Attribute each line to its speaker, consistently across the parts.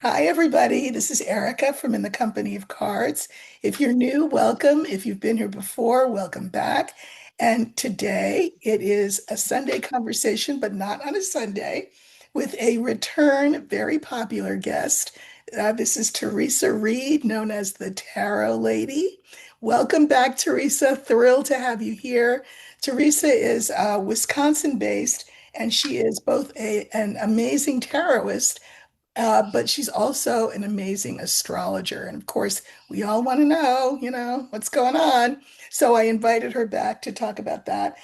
Speaker 1: Hi, everybody. This is Erica from In the Company of Cards. If you're new, welcome. If you've been here before, welcome back. And today it is a Sunday conversation, but not on a Sunday, with a return, very popular guest. This is Theresa Reed, known as the Tarot Lady. Welcome back, Theresa. Thrilled to have you here. Theresa is Wisconsin-based, and she is both an amazing tarotist, but she's also an amazing astrologer. And of course, we all want to know, what's going on. So I invited her back to talk about that.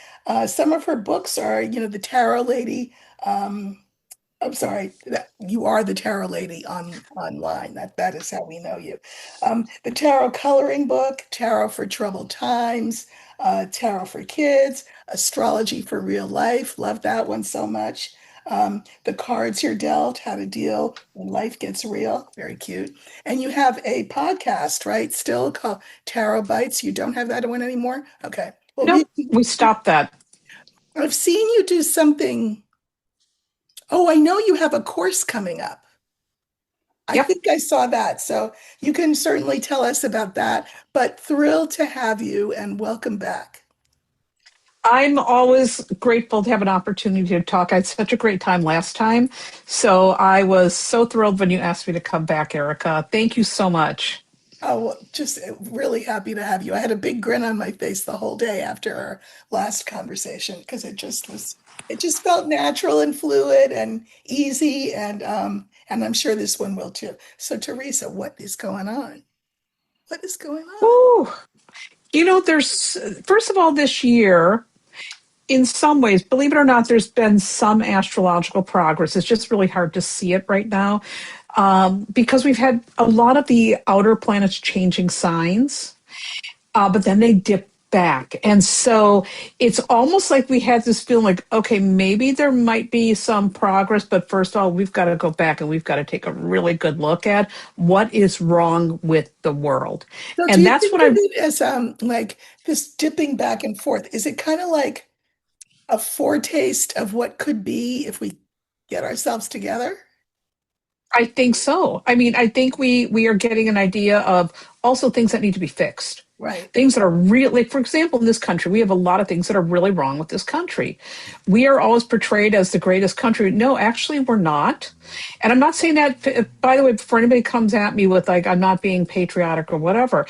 Speaker 1: Some of her books are, The Tarot Lady. Um, I'm sorry, you are the Tarot Lady online. That is how we know you. The Tarot Coloring Book, Tarot for Troubled Times, Tarot for Kids, Astrology for Real Life. Love that one so much. The Cards You're Dealt, How to Deal When Life Gets Real. Very cute. And you have a podcast, right? Still called Tarot Bites. You don't have that one anymore? Okay. Well,
Speaker 2: Nope, we stopped that.
Speaker 1: I've seen you do something. Oh, I know you have a course coming up. I
Speaker 2: Yep.
Speaker 1: think I saw that. So you can certainly tell us about that, but thrilled to have you and welcome back.
Speaker 2: I'm always grateful to have an opportunity to talk. I had such a great time last time. So I was so thrilled when you asked me to come back, Erica. Thank you so much.
Speaker 1: Oh, well, just really happy to have you. I had a big grin on my face the whole day after our last conversation because it just felt natural and fluid and easy, and I'm sure this one will too. So Teresa, what is going on? What is going on?
Speaker 2: Ooh. There's, first of all, this year, in some ways, believe it or not, there's been some astrological progress. It's just really hard to see it right now because we've had a lot of the outer planets changing signs. But then they dip back. And so it's almost like we had this feeling like, okay, maybe there might be some progress, but first of all, we've got to go back and we've got to take a really good look at what is wrong with the world.
Speaker 1: So do
Speaker 2: And
Speaker 1: you
Speaker 2: that's
Speaker 1: think
Speaker 2: what
Speaker 1: of
Speaker 2: I
Speaker 1: it as like this dipping back and forth? Is it kind of like a foretaste of what could be if we get ourselves together?
Speaker 2: I think so. I mean, I think we are getting an idea of also things that need to be fixed.
Speaker 1: Right.
Speaker 2: Things that are really, like, for example, in this country, we have a lot of things that are really wrong with this country. We are always portrayed as the greatest country. No, actually, we're not. And I'm not saying that, by the way, before anybody comes at me with, like, I'm not being patriotic or whatever.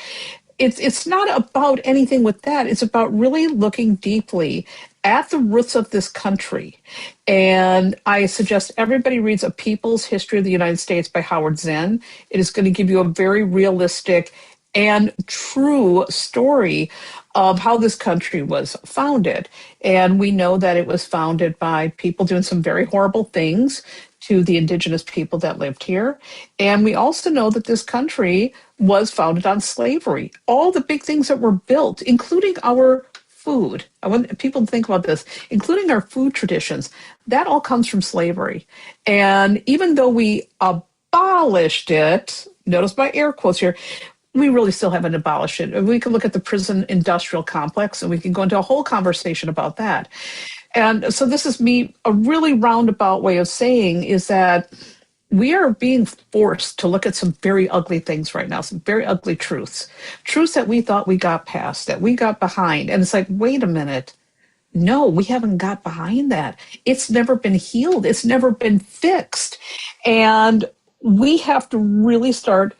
Speaker 2: It's not about anything with that. It's about really looking deeply at the roots of this country. And I suggest everybody reads A People's History of the United States by Howard Zinn. It is going to give you a very realistic and true story of how this country was founded. And we know that it was founded by people doing some very horrible things to the indigenous people that lived here. And we also know that this country was founded on slavery. All the big things that were built, including our food. I want people to think about this, including our food traditions. That all comes from slavery. And even though we abolished it, notice my air quotes here, we really still haven't abolished it. We can look at the prison industrial complex and we can go into a whole conversation about that. And so this is me, a really roundabout way of saying is that we are being forced to look at some very ugly things right now, some very ugly truths, truths that we thought we got past, that we got behind. And it's like, wait a minute. No, we haven't got behind that. It's never been healed. It's never been fixed. And we have to really start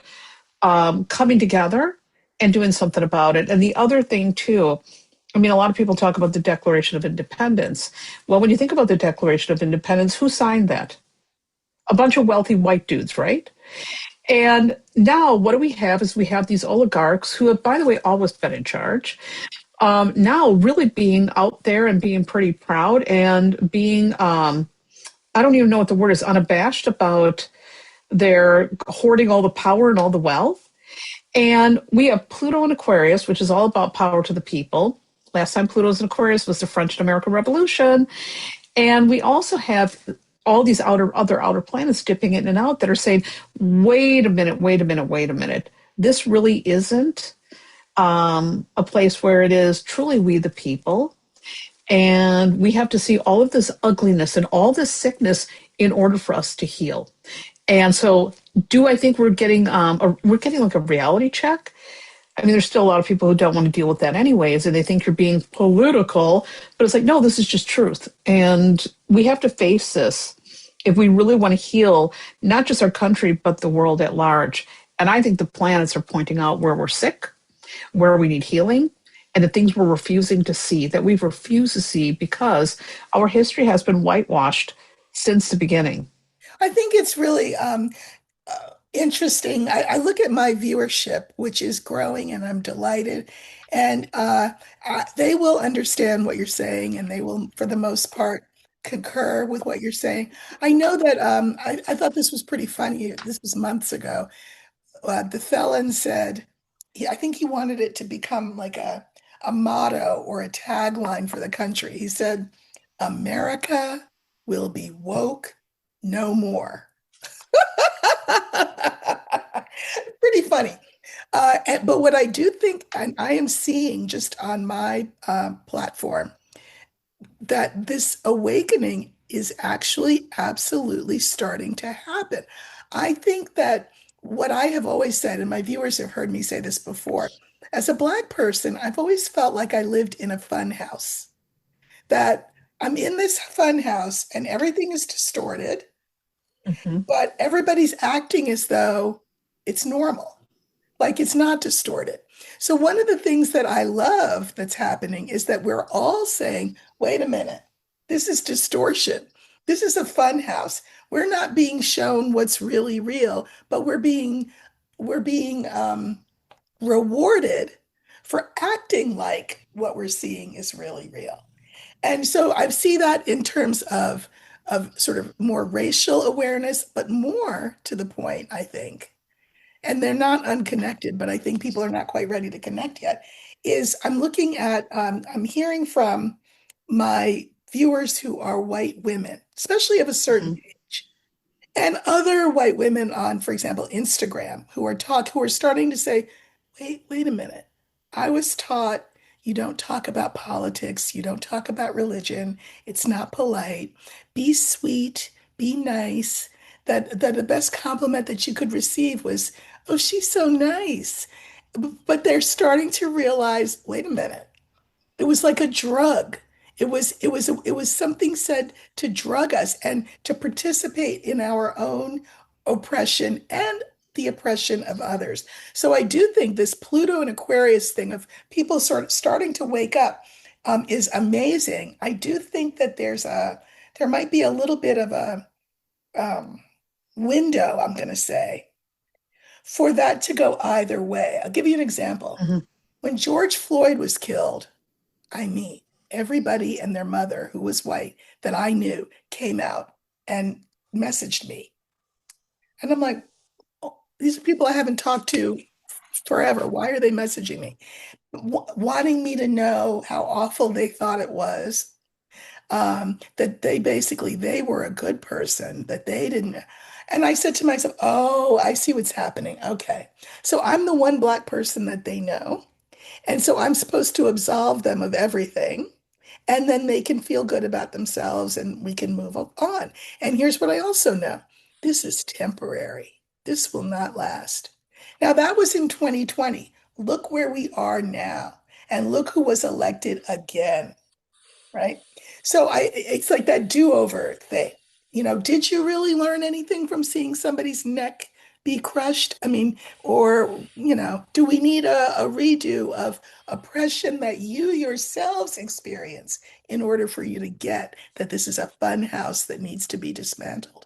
Speaker 2: coming together and doing something about it. And the other thing, too, I mean, a lot of people talk about the Declaration of Independence. Well, when you think about the Declaration of Independence, who signed that? A bunch of wealthy white dudes, right? And now what do we have is we have these oligarchs who have, by the way, always been in charge, now really being out there and being pretty proud and being, I don't even know what the word is, unabashed about their hoarding all the power and all the wealth. And we have Pluto in Aquarius, which is all about power to the people. Last time Pluto was in Aquarius was the French and American Revolution. And we also have all these other outer planets dipping in and out that are saying, wait a minute, wait a minute, wait a minute. This really isn't a place where it is truly we the people. And we have to see all of this ugliness and all this sickness in order for us to heal. And so, do I think we're getting like a reality check? I mean, there's still a lot of people who don't want to deal with that anyways, and they think you're being political, but it's like, no, this is just truth. And we have to face this if we really want to heal not just our country, but the world at large. And I think the planets are pointing out where we're sick, where we need healing, and the things we're refusing to see, that we've refused to see because our history has been whitewashed since the beginning.
Speaker 1: I think it's really interesting. I look at my viewership, which is growing, and I'm delighted. And they will understand what you're saying, and they will, for the most part, concur with what you're saying. I know that I thought this was pretty funny. This was months ago. The felon said, I think he wanted it to become like a motto or a tagline for the country. He said, America will be woke no more. Pretty funny. But what I do think, and I am seeing just on my platform, that this awakening is actually absolutely starting to happen. I think that what I have always said, and my viewers have heard me say this before, as a Black person, I've always felt like I lived in a fun house, that I'm in this fun house and everything is distorted,
Speaker 2: Mhm.
Speaker 1: but everybody's acting as though it's normal, like it's not distorted. So, one of the things that I love that's happening is that we're all saying, wait a minute, this is distortion. This is a fun house. We're not being shown what's really real, but we're being rewarded for acting like what we're seeing is really real. And so I see that in terms of sort of more racial awareness, but more to the point, I think, and they're not unconnected, but I think people are not quite ready to connect yet, is I'm looking at, I'm hearing from my viewers who are white women, especially of a certain
Speaker 2: Mhm.
Speaker 1: age, and other white women on, for example, Instagram, who are starting to say, wait a minute. I was taught you don't talk about politics, you don't talk about religion, it's not polite. Be sweet, be nice. That the best compliment that you could receive was, "Oh, she's so nice." But they're starting to realize, wait a minute. It was like a drug. It was something said to drug us and to participate in our own oppression and the oppression of others. So I do think this Pluto and Aquarius thing of people sort of starting to wake up is amazing. I do think that there might be a little bit of a um, window, I'm going to say, for that to go either way. I'll give you an example.
Speaker 2: Mhm.
Speaker 1: When George Floyd was killed, I mean, everybody and their mother who was white that I knew came out and messaged me. And I'm like, oh, these are people I haven't talked to forever. Why are they messaging me? Wanting me to know how awful they thought it was. That they were a good person, that they didn't. And I said to myself, oh, I see what's happening. Okay. So I'm the one Black person that they know. And so I'm supposed to absolve them of everything. And then they can feel good about themselves and we can move on. And here's what I also know, this is temporary. This will not last. Now, that was in 2020. Look where we are now. And look who was elected again, right? So it's like that do-over thing. Did you really learn anything from seeing somebody's neck be crushed? I mean, or, do we need a redo of oppression that you yourselves experience in order for you to get that this is a fun house that needs to be dismantled?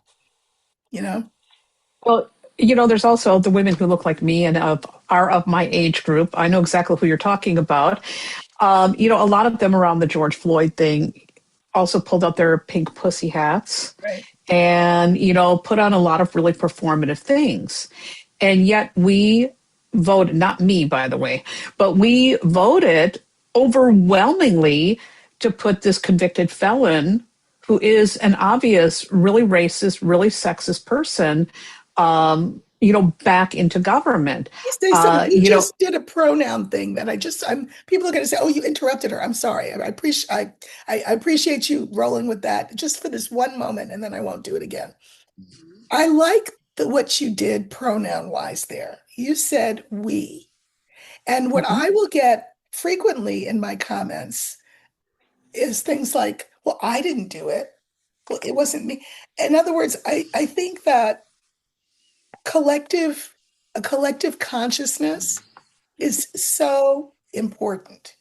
Speaker 1: You know?
Speaker 2: Well, there's also the women who look like me and are of my age group. I know exactly who you're talking about. A lot of them around the George Floyd thing also pulled out their pink pussy hats
Speaker 1: Right.
Speaker 2: and, put on a lot of really performative things. And yet we voted, not me, by the way, but we voted overwhelmingly to put this convicted felon, who is an obvious, really racist, really sexist person, back into government.
Speaker 1: You say something.
Speaker 2: Uh,
Speaker 1: You
Speaker 2: you know,
Speaker 1: just did a pronoun thing that I'm people are going to say, "Oh, you interrupted her." I'm sorry. I appreciate you rolling with that just for this one moment, and then I won't do it again. I like what you did pronoun wise there. You said we. And what
Speaker 2: Mhm.
Speaker 1: I will get frequently in my comments is things like, well, I didn't do it. Well, it wasn't me. In other words, I think that collective, a collective consciousness is so important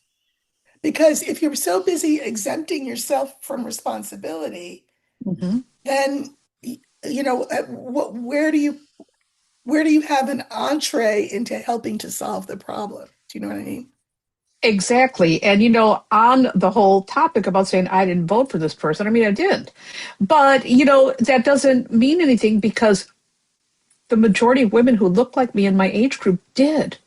Speaker 1: because if you're so busy exempting yourself from responsibility,
Speaker 2: Mhm.
Speaker 1: then where do you have an entree into helping to solve the problem? Do you know what I mean?
Speaker 2: Exactly. And, on the whole topic about saying I didn't vote for this person, I mean, I didn't. But, that doesn't mean anything because the majority of women who look like me in my age group did.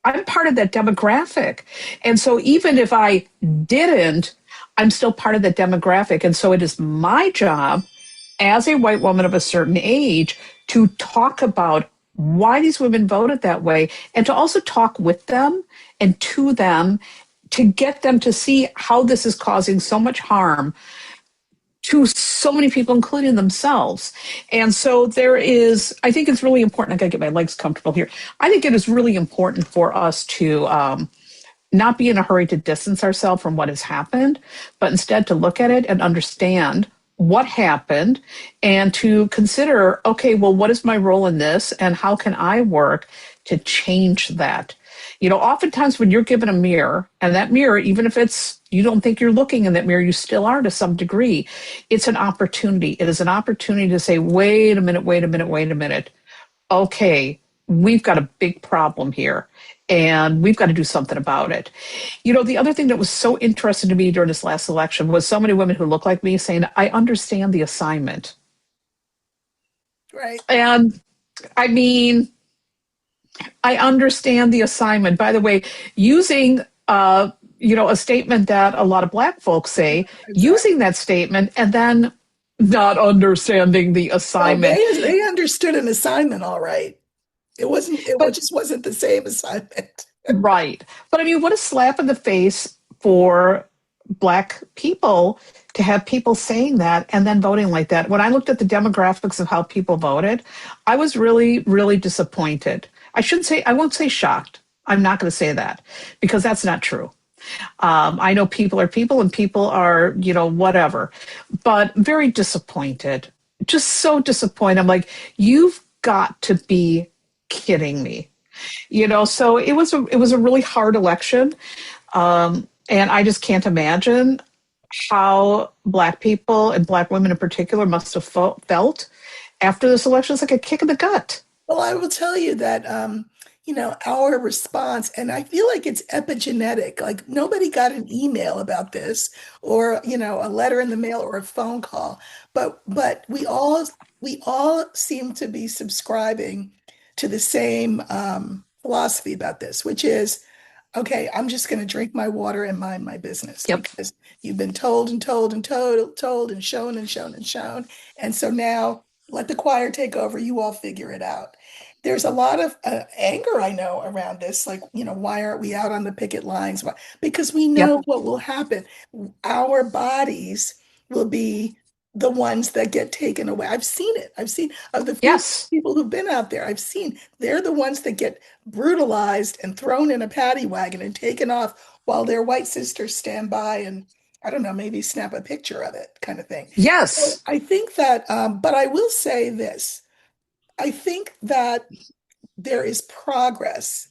Speaker 2: I'm part of that demographic. And so even if I didn't, I'm still part of that demographic. And so it is my job as a white woman of a certain age to talk about why these women voted that way and to also talk with them and to them to get them to see how this is causing so much harm to so many people, including themselves. And so I think it's really important. I gotta get my legs comfortable here. I think it is really important for us to not be in a hurry to distance ourselves from what has happened, but instead to look at it and understand what happened and to consider, okay, well, what is my role in this and how can I work to change that? Oftentimes when you're given a mirror, and that mirror, even if you don't think you're looking in that mirror, you still are to some degree, it's an opportunity. It is an opportunity to say, wait a minute, wait a minute, wait a minute. Okay, we've got a big problem here and we've got to do something about it. The other thing that was so interesting to me during this last election was so many women who look like me saying, I understand the assignment.
Speaker 1: Right.
Speaker 2: And I mean, I understand the assignment. By the way, using a statement that a lot of black folks say,
Speaker 1: Exactly.
Speaker 2: using that statement and then not understanding the
Speaker 1: Well,
Speaker 2: assignment.
Speaker 1: they understood an assignment all right.
Speaker 2: But
Speaker 1: Just wasn't the same assignment.
Speaker 2: right. But I mean, what a slap in the face for Black people to have people saying that and then voting like that. When I looked at the demographics of how people voted, I was really, really disappointed. I won't say shocked. I'm not going to say that because that's not true. I know people are people and people are, whatever, but very disappointed. Just so disappointed. I'm like, you've got to be kidding me. So it was a really hard election, and I just can't imagine how Black people and Black women in particular must have felt after this election. It's like a kick in the gut.
Speaker 1: Well, I will tell you that, our response, and I feel like it's epigenetic. Like nobody got an email about this or, a letter in the mail or a phone call, but we all seem to be subscribing to the same philosophy about this, which is, okay, I'm just going to drink my water and mind my business
Speaker 2: Yep.
Speaker 1: because you've been told and told and told and shown and shown and shown. And so now let the choir take over. You all figure it out. There's a lot of anger I know around this. Like, why aren't we out on the picket lines? Why? Because we
Speaker 2: Yep.
Speaker 1: know what will happen. Our bodies will be the ones that get taken away. I've seen it. I've seen of the few
Speaker 2: Yes.
Speaker 1: people who've been out there. I've seen they're the ones that get brutalized and thrown in a paddy wagon and taken off while their white sisters stand by and I don't know, maybe snap a picture of it, kind of thing. So
Speaker 2: Yes.
Speaker 1: I think that, but I will say this. I think that there is progress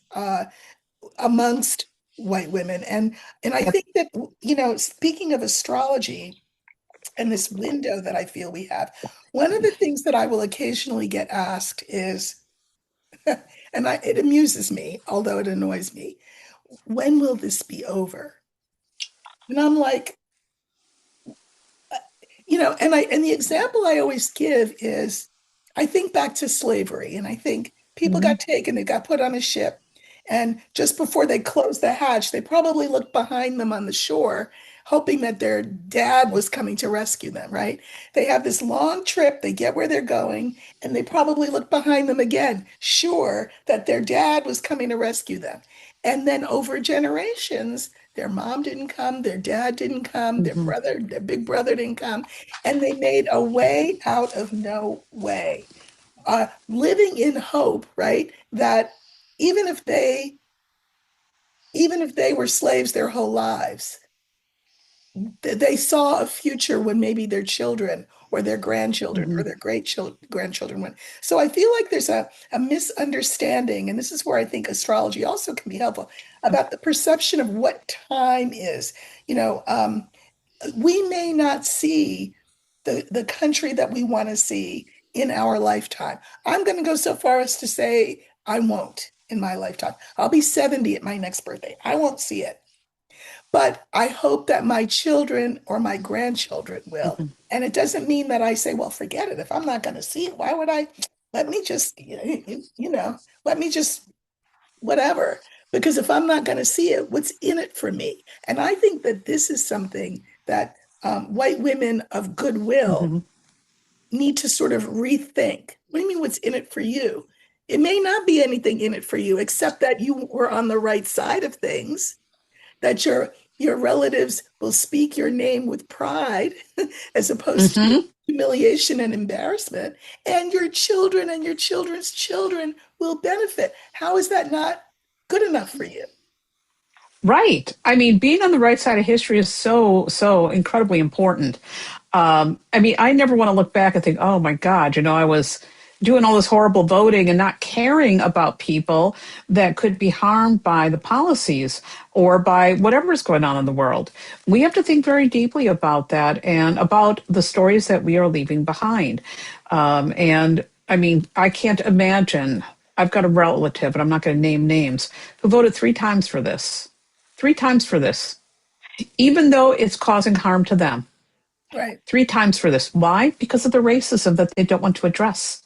Speaker 1: amongst white women, and I
Speaker 2: Yep.
Speaker 1: think that speaking of astrology and this window that I feel we have, one of the things that I will occasionally get asked is, and it amuses me, although it annoys me, when will this be over? And I'm like, and the example I always give is I think back to slavery, and I think people
Speaker 2: Mhm.
Speaker 1: got taken, they got put on a ship, and just before they closed the hatch, they probably looked behind them on the shore, hoping that their dad was coming to rescue them, right? They have this long trip, they get where they're going, and they probably look behind them again, sure that their dad was coming to rescue them. And then over generations, their mom didn't come, their dad didn't come,
Speaker 2: Mhm.
Speaker 1: their big brother didn't come, and they made a way out of no way. living in hope, right? That even if they even if they were slaves their whole lives, they saw a future when maybe their children or their grandchildren or
Speaker 2: Mhm.
Speaker 1: their grandchildren went. So I feel like there's a misunderstanding, and this is where I think astrology also can be helpful about the perception of what time is. You know, we may not see the country that we want to see in our lifetime. I'm going to go so far as to say I won't in my lifetime. I'll be 70 at my next birthday. I won't see it. But I hope that my children or my grandchildren will.
Speaker 2: Mhm.
Speaker 1: And it doesn't mean that I say, well, forget it. If I'm not going to see it, why would I? Let me just, let me just whatever. Because if I'm not going to see it, what's in it for me? And I think that this is something that white women of goodwill
Speaker 2: Mhm.
Speaker 1: need to sort of rethink. What do you mean, what's in it for you? It may not be anything in it for you, except that you were on the right side of things, that your relatives will speak your name with pride as opposed to
Speaker 2: Mhm.
Speaker 1: humiliation and embarrassment, and your children and your children's children will benefit. How is that not good enough for you?
Speaker 2: Right. I mean, being on the right side of history is so, so incredibly important. I mean, I never want to look back and think, oh my God, I was doing all this horrible voting and not caring about people that could be harmed by the policies or by whatever is going on in the world. We have to think very deeply about that and about the stories that we are leaving behind. And I mean, I can't imagine. I've got a relative, and I'm not going to name names, who voted 3 times for this. 3 times for this, even though it's causing harm to them.
Speaker 1: Right.
Speaker 2: 3 times for this. Why? Because of the racism that they don't want to address.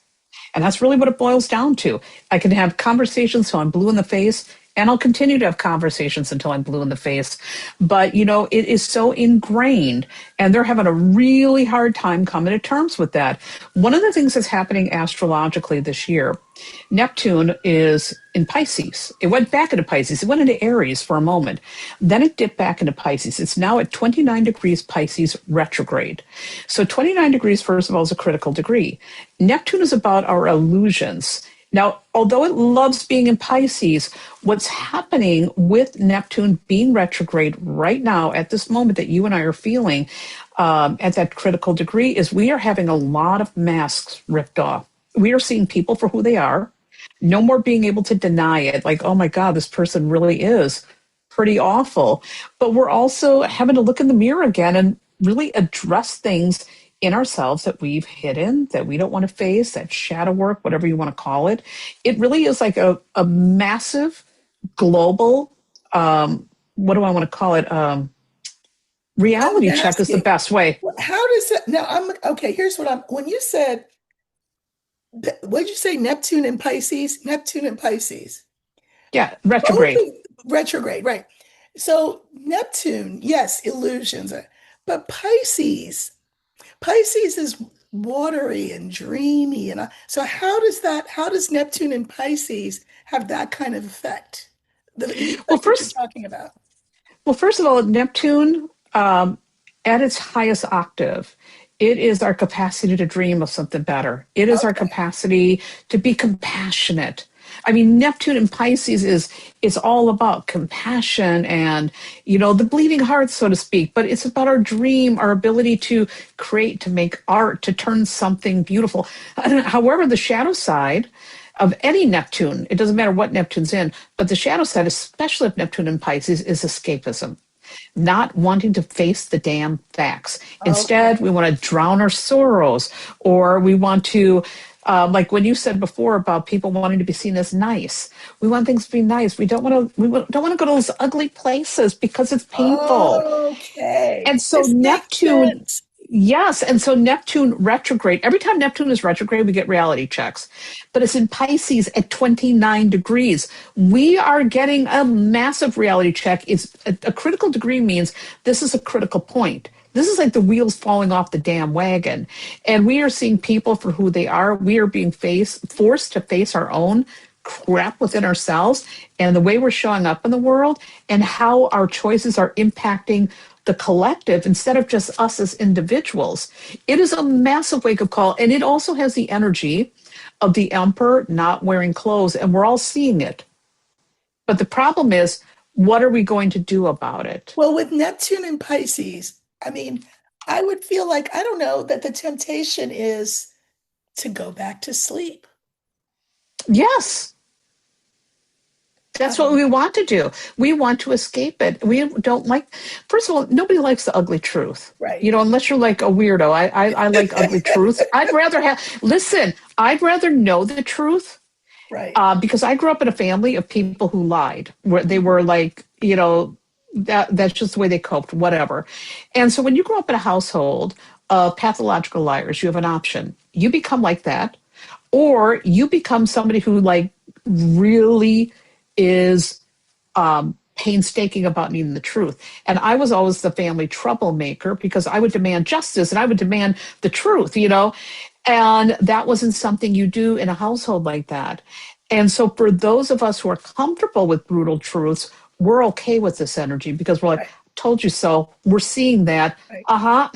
Speaker 2: And that's really what it boils down to. I can have conversations till I'm blue in the face, and I'll continue to have conversations until I'm blue in the face. But, it is so ingrained, and they're having a really hard time coming to terms with that. One of the things that's happening astrologically this year, Neptune is in Pisces. It went back into Pisces. It went into Aries for a moment. Then it dipped back into Pisces. It's now at 29 degrees Pisces retrograde. So 29 degrees, first of all, is a critical degree. Neptune is about our illusions. Now, although it loves being in Pisces, what's happening with Neptune being retrograde right now at this moment that you and I are feeling at that critical degree is we are having a lot of masks ripped off. We are seeing people for who they are. No more being able to deny it. Like, oh my God, this person really is pretty awful. But we're also having to look in the mirror again and really address things in ourselves that we've hidden, that we don't want to face, that shadow work, whatever you want to call it. It really is like a massive global, what do I want to call it?
Speaker 1: I'm
Speaker 2: Reality check is the
Speaker 1: asking,
Speaker 2: best way.
Speaker 1: how does that now? I'm okay. Here's what I'm when you said, what did you say? Neptune and Pisces? Neptune and Pisces.
Speaker 2: Yeah,
Speaker 1: Both
Speaker 2: retrograde.
Speaker 1: of retrograde, right? So Neptune, yes, illusions, but Pisces is watery and dreamy, and so how does that? How does Neptune and Pisces have that kind of effect? The
Speaker 2: Well,
Speaker 1: effect that you're
Speaker 2: first,
Speaker 1: talking about.
Speaker 2: Well, first of all, Neptune, at its highest octave, it is our capacity to dream of something better. It is our
Speaker 1: Okay.
Speaker 2: capacity to be compassionate. I mean, Neptune in Pisces is all about compassion and the bleeding heart, so to speak. But it's about our dream, our ability to create, to make art, to turn something beautiful. However, the shadow side of any Neptune, it doesn't matter what Neptune's in, but the shadow side, especially of Neptune and Pisces, is escapism, not wanting to face the damn facts. Instead,
Speaker 1: Okay.
Speaker 2: we want to drown our sorrows, or we want to, like when you said before about people wanting to be seen as nice. We want things to be nice. We don't want to. Don't want to go to those ugly places because it's painful.
Speaker 1: Okay.
Speaker 2: And so
Speaker 1: This makes
Speaker 2: Neptune,
Speaker 1: sense.
Speaker 2: yes. And so Neptune retrograde, every time Neptune is retrograde, we get reality checks. But it's in Pisces at 29 degrees. We are getting a massive reality check. It's a critical degree means this is a critical point. This is like the wheels falling off the damn wagon. And we are seeing people for who they are. We are being forced to face our own crap within ourselves and the way we're showing up in the world and how our choices are impacting the collective instead of just us as individuals. It is a massive wake up call. And it also has the energy of the emperor not wearing clothes, and we're all seeing it. But the problem is, what are we going to do about it?
Speaker 1: Well, with Neptune and Pisces, I mean, I would feel like, I don't know, that the temptation is to go back to sleep.
Speaker 2: Yes, that's what
Speaker 1: Um,
Speaker 2: we want to do. We want to escape it. We don't like, first of all, nobody likes the ugly truth.
Speaker 1: right.
Speaker 2: Unless you're like a weirdo. I like ugly truth. I'd rather know the truth
Speaker 1: Right.
Speaker 2: because I grew up in a family of people who lied, where they were like, that's just the way they coped, whatever. And so when you grow up in a household of pathological liars, you have an option. You become like that, or you become somebody who like really is painstaking about needing the truth. And I was always the family troublemaker because I would demand justice and I would demand the truth. And that wasn't something you do in a household like that. And so for those of us who are comfortable with brutal truths, we're okay with this energy because we're like,
Speaker 1: Right.
Speaker 2: told you so. We're seeing that.
Speaker 1: Right.
Speaker 2: Uh-huh.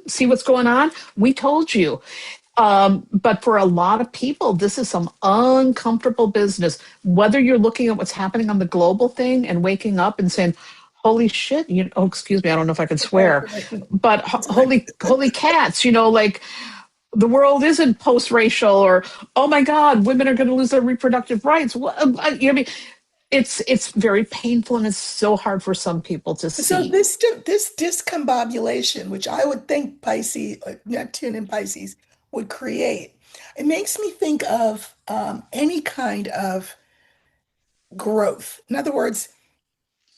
Speaker 2: See what's going on? We told you. But for a lot of people, this is some uncomfortable business. Whether you're looking at what's happening on the global thing and waking up and saying, "Holy shit!" Oh, excuse me, I don't know if I can
Speaker 1: Right.
Speaker 2: swear,
Speaker 1: Right.
Speaker 2: but
Speaker 1: That's fine.
Speaker 2: holy cats, like the world isn't post-racial, or oh my God, women are going to lose their reproductive rights. I mean, it's very painful and it's so hard for some people to
Speaker 1: So
Speaker 2: see.
Speaker 1: this discombobulation, which I would think Pisces, Neptune and Pisces would create, it makes me think of any kind of growth. In other words,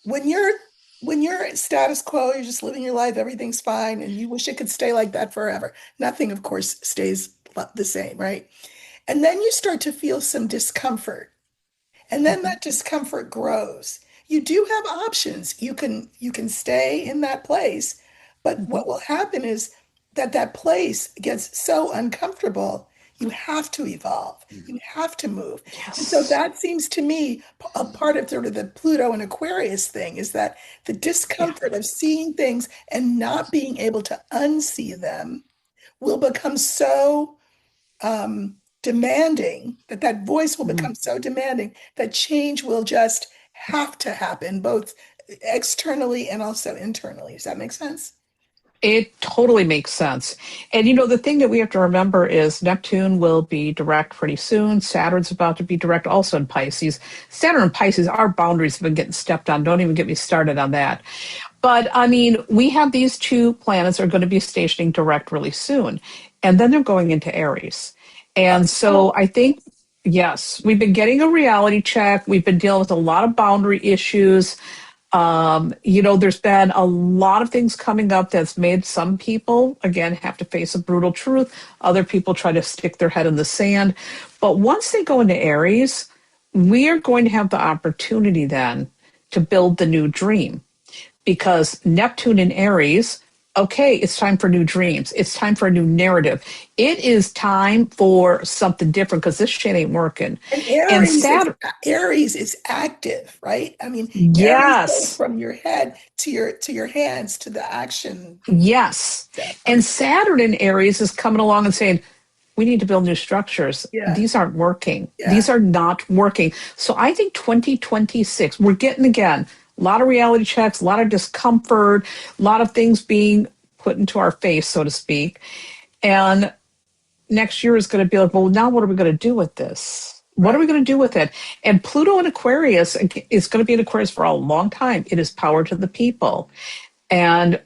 Speaker 1: when you're status quo, you're just living your life, everything's fine, and you wish it could stay like that forever. Nothing, of course, stays the same, right? And then you start to feel some discomfort. And then
Speaker 2: Mhm.
Speaker 1: that discomfort grows. You do have options. You can stay in that place, but
Speaker 2: Mhm.
Speaker 1: what will happen is that that place gets so uncomfortable, you have to evolve. You have to move. And so
Speaker 2: Yes.
Speaker 1: that seems to me a part of sort of the Pluto and Aquarius thing is that the
Speaker 2: Yeah.
Speaker 1: discomfort of seeing things and not being able to unsee them will become so demanding, that voice will
Speaker 2: Mm.
Speaker 1: become so demanding that change will just have to happen, both externally and also internally. Does that make sense?
Speaker 2: It totally makes sense. And the thing that we have to remember is Neptune will be direct pretty soon. Saturn's about to be direct also in Pisces. Saturn and Pisces, our boundaries have been getting stepped on. Don't even get me started on that. But I mean, we have these two planets are going to be stationing direct really soon. And then they're going into Aries. And so
Speaker 1: Oh,
Speaker 2: I think, yes, we've been getting a reality check. We've been dealing with a lot of boundary issues. There's been a lot of things coming up that's made some people, again, have to face a brutal truth. Other people try to stick their head in the sand. But once they go into Aries, we are going to have the opportunity then to build the new dream because Neptune in Aries, okay, it's time for new dreams. It's time for a new narrative. It is time for something different because this shit ain't working.
Speaker 1: and
Speaker 2: And
Speaker 1: Aries is active, right? I mean, Aries goes
Speaker 2: yes,
Speaker 1: from your head to your hands to the action
Speaker 2: yes.
Speaker 1: step.
Speaker 2: And
Speaker 1: Okay.
Speaker 2: Saturn in Aries is coming along and saying, we need to build new structures.
Speaker 1: Yeah.
Speaker 2: These aren't working.
Speaker 1: Yeah.
Speaker 2: These are not working. So I think 2026, we're getting again a lot of reality checks, a lot of discomfort, a lot of things being put into our face, so to speak. And next year is going to be like, well, now what are we going to do with this? What are we
Speaker 1: Right.
Speaker 2: going to do with it? And Pluto in Aquarius is going to be in Aquarius for a long time. It is power to the people. And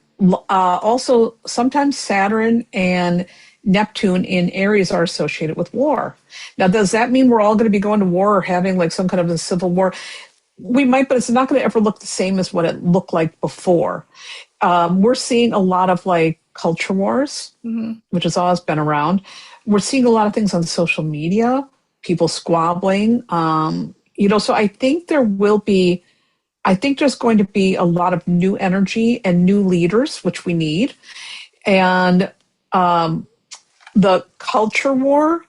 Speaker 2: also, sometimes Saturn and Neptune in Aries are associated with war. Now, does that mean we're all going to be going to war or having like some kind of a civil war? We might, but it's not going to ever look the same as what it looked like before. We're seeing a lot of like culture wars,
Speaker 1: Mhm.
Speaker 2: which has always been around. We're seeing a lot of things on social media, people squabbling. So I think there's going to be a lot of new energy and new leaders, which we need. And the culture war,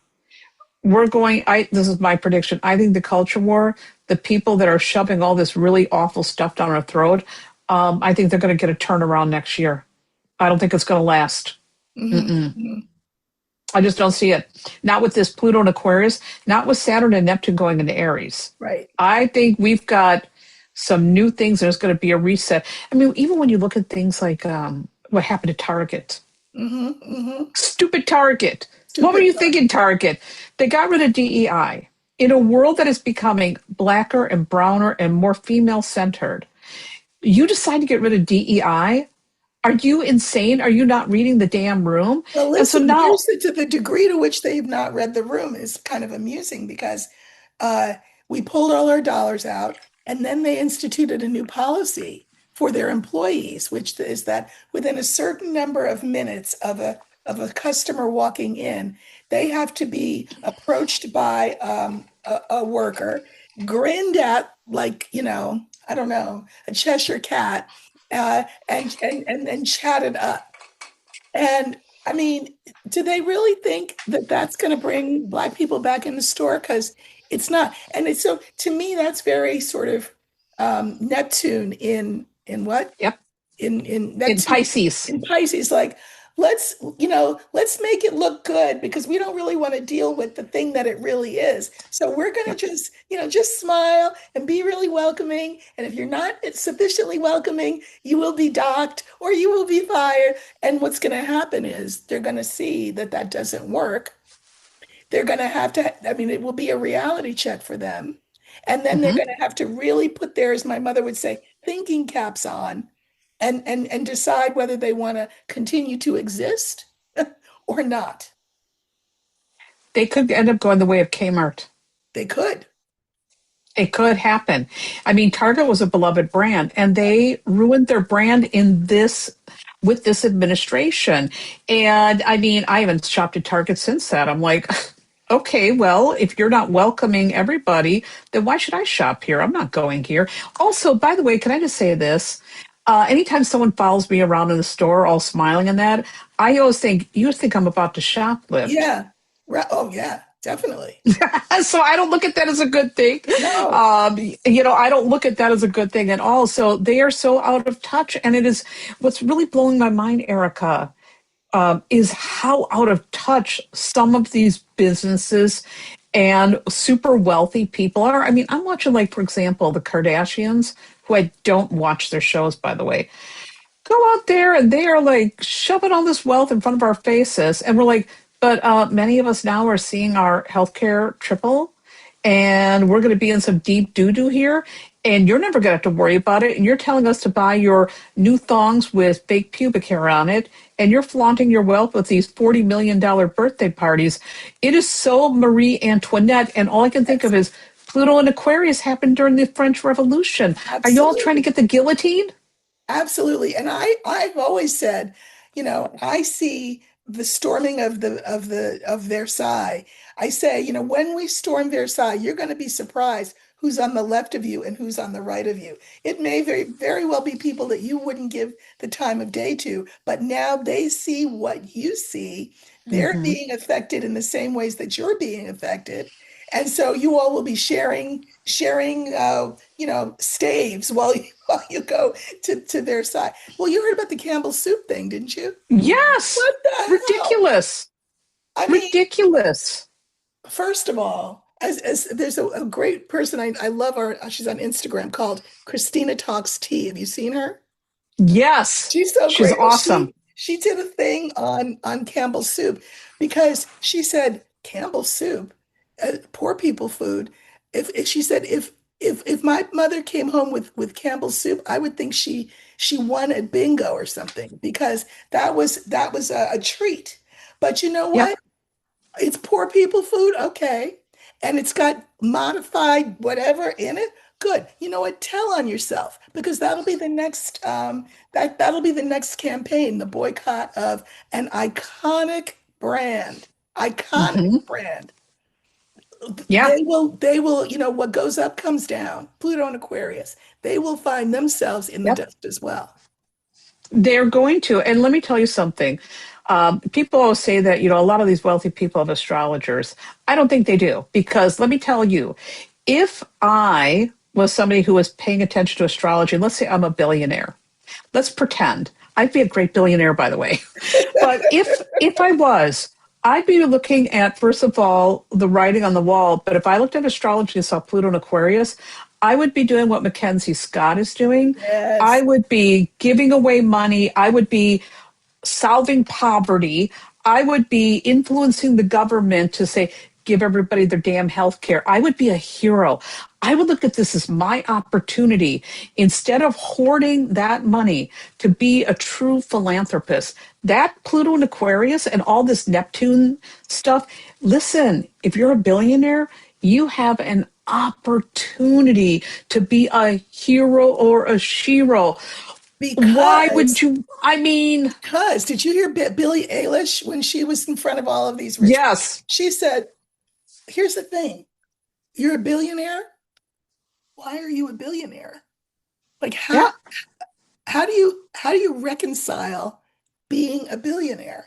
Speaker 2: this is my prediction. I think the culture war, the people that are shoving all this really awful stuff down our throat, I think they're going to get a turnaround next year. I don't think it's going to last.
Speaker 1: Mhm.
Speaker 2: Mm-mm.
Speaker 1: Mhm.
Speaker 2: I just don't see it. Not with this Pluto and Aquarius, not with Saturn and Neptune going into Aries.
Speaker 1: Right.
Speaker 2: I think we've got some new things. There's going to be a reset. I mean, even when you look at things like what happened to Target,
Speaker 1: Mm-hmm. Mm-hmm.
Speaker 2: stupid Target. What were
Speaker 1: Stupid.
Speaker 2: you thinking, Target? They got rid of DEI. In a world that is becoming blacker and browner and more female centered, you decide to get rid of DEI? Are you insane? Are you not reading the damn room?
Speaker 1: Well,
Speaker 2: And so
Speaker 1: listen,
Speaker 2: now,
Speaker 1: to the degree to which they've not read the room is kind of amusing because uh, we pulled all our dollars out and then they instituted a new policy for their employees, which is that within a certain number of minutes of a customer walking in, they have to be approached by a worker, grinned at like, I don't know, a Cheshire cat, and chatted up. And I mean, do they really think that that's going to bring Black people back in the store? Because it's not. And it's so to me, that's very sort of Neptune in what?
Speaker 2: yep,
Speaker 1: In
Speaker 2: in
Speaker 1: Neptune
Speaker 2: Pisces.
Speaker 1: in Pisces, like let's make it look good because we don't really want to deal with the thing that it really is. So we're going to
Speaker 2: Yep.
Speaker 1: just smile and be really welcoming. And if you're not sufficiently welcoming, you will be docked or you will be fired. And what's going to happen is they're going to see that that doesn't work. They're going to have to, I mean, it will be a reality check for them. And then they're
Speaker 2: Hmm.
Speaker 1: going to have to really put their, as my mother would say, thinking caps on and decide whether they want to continue to exist or not.
Speaker 2: They could end up going the way of Kmart.
Speaker 1: They could.
Speaker 2: It could happen. I mean, Target was a beloved brand, and they ruined their brand in this with this administration. And I mean, I haven't shopped at Target since that. I'm like, okay, well, if you're not welcoming everybody, then why should I shop here? I'm not going here. Also, by the way, can I just say this? Anytime someone follows me around in the store, all smiling and that, I always think, you think I'm about to shoplift.
Speaker 1: Yeah. Right. Oh, yeah, definitely.
Speaker 2: So I don't look at that as a good thing.
Speaker 1: No,
Speaker 2: I don't look at that as a good thing at all. So they are so out of touch. And it is what's really blowing my mind, Erica, is how out of touch some of these businesses and super wealthy people are. I mean, I'm watching, like, for example, the Kardashians, who I don't watch their shows, by the way, go out there and they are like shoving all this wealth in front of our faces. And we're like, but many of us now are seeing our healthcare triple and we're going to be in some deep doo doo here. And you're never going to have to worry about it. And you're telling us to buy your new thongs with fake pubic hair on it. And you're flaunting your wealth with these $40 million birthday parties. It is so Marie Antoinette. And all I can think of is Pluto and Aquarius happened during the French Revolution. Are you all trying to
Speaker 1: absolutely.
Speaker 2: get the guillotine?
Speaker 1: Absolutely. And I've always said, I see the storming of Versailles. I say, when we storm Versailles, you're going to be surprised who's on the left of you and who's on the right of you. It may very well be people that you wouldn't give the time of day to, but now they see what you see. They're
Speaker 2: Hmm.
Speaker 1: being affected in the same ways that you're being affected. And so you all will be sharing staves while while you go to their side. Well, you heard about the Campbell soup thing, didn't you?
Speaker 2: Yes.
Speaker 1: What the hell?
Speaker 2: Ridiculous.
Speaker 1: I mean,
Speaker 2: Ridiculous.
Speaker 1: first of all, as there's a great person I love her. She's on Instagram called Christina Talks Tea. Have you seen her?
Speaker 2: Yes.
Speaker 1: She's so
Speaker 2: She's
Speaker 1: great. Well,
Speaker 2: awesome.
Speaker 1: she did a thing on Campbell soup because she said Campbell soup, poor people food. If she said if my mother came home with Campbell soup, I would think she won a bingo or something because that was a treat. But you know
Speaker 2: Yep.
Speaker 1: what? It's poor people food, okay. And it's got modified whatever in it. Good. You know what? Tell on yourself because that'll be the next that'll be the next campaign, the boycott of an iconic brand. Iconic
Speaker 2: Hmm.
Speaker 1: brand.
Speaker 2: Yeah.
Speaker 1: They will, what goes up comes down. Pluto and Aquarius. They will find themselves in the
Speaker 2: Yep.
Speaker 1: dust as well.
Speaker 2: They're going to. And let me tell you something. People always say that, a lot of these wealthy people have astrologers. I don't think they do because let me tell you, if I was somebody who was paying attention to astrology, let's say I'm a billionaire. Let's pretend. I'd be a great billionaire, by the way. But if I was, I'd be looking at, first of all, the writing on the wall. But if I looked at astrology and saw Pluto and Aquarius, I would be doing what Mackenzie Scott is doing. I
Speaker 1: Yes.
Speaker 2: would be giving away money. I would be solving poverty. I would be influencing the government to say, give everybody their damn health care. I would be a hero. I would look at this as my opportunity instead of hoarding that money to be a true philanthropist. That Pluto and Aquarius and all this Neptune stuff, listen, if you're a billionaire, you have an opportunity to be a hero or a shero. Why would
Speaker 1: Because
Speaker 2: you? I mean,
Speaker 1: Because did you hear Billie Eilish when she was in front of all of these rich people?
Speaker 2: yes,
Speaker 1: She said, "Here's the thing: you're a billionaire. Why are you a billionaire? Like
Speaker 2: yeah,
Speaker 1: how do you reconcile being a billionaire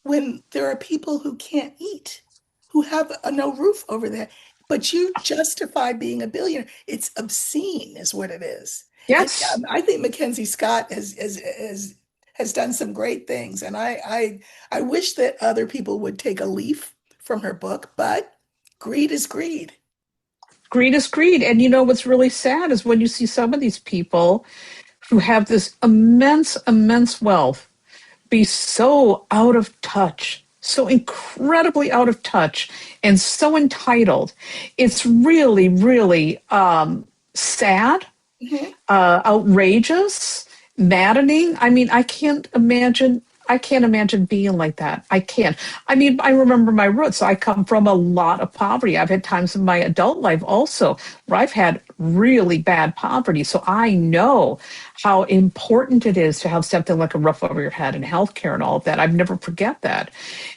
Speaker 1: when there are people who can't eat, who have no roof over their, but you justify being a billionaire? It's obscene, is what it is." And
Speaker 2: yes.
Speaker 1: I think Mackenzie Scott has done some great things, and I wish that other people would take a leaf from her book. But greed is greed.
Speaker 2: Greed is greed. And you know what's really sad is when you see some of these people who have this immense, immense wealth be so out of touch, so incredibly out of touch, and so entitled. It's really, really sad,
Speaker 1: Mhm.
Speaker 2: outrageous, maddening. I mean, I can't imagine. I can't imagine being like that. I can't. I mean, I remember my roots. I come from a lot of poverty. I've had times in my adult life also where I've had really bad poverty. So I know how important it is to have something like a roof over your head and healthcare and all of that. I'd never forget that.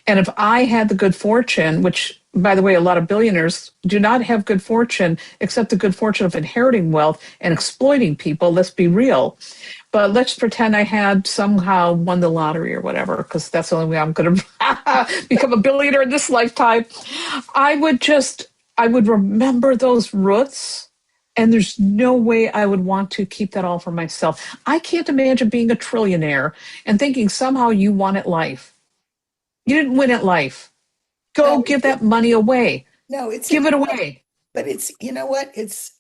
Speaker 2: And if I had the good fortune, which by the way, a lot of billionaires do not have good fortune except the good fortune of inheriting wealth and exploiting people. Let's be real. But let's pretend I had somehow won the lottery or whatever, because that's the only way I'm going to become a billionaire in this lifetime. I would just, I would remember those roots. And there's no way I would want to keep that all for myself. I can't imagine being a trillionaire and thinking somehow you won at life. You didn't win at life.
Speaker 1: No,
Speaker 2: Go give that money away.
Speaker 1: no, it's
Speaker 2: Give
Speaker 1: an
Speaker 2: it away.
Speaker 1: but it's, you know what? It's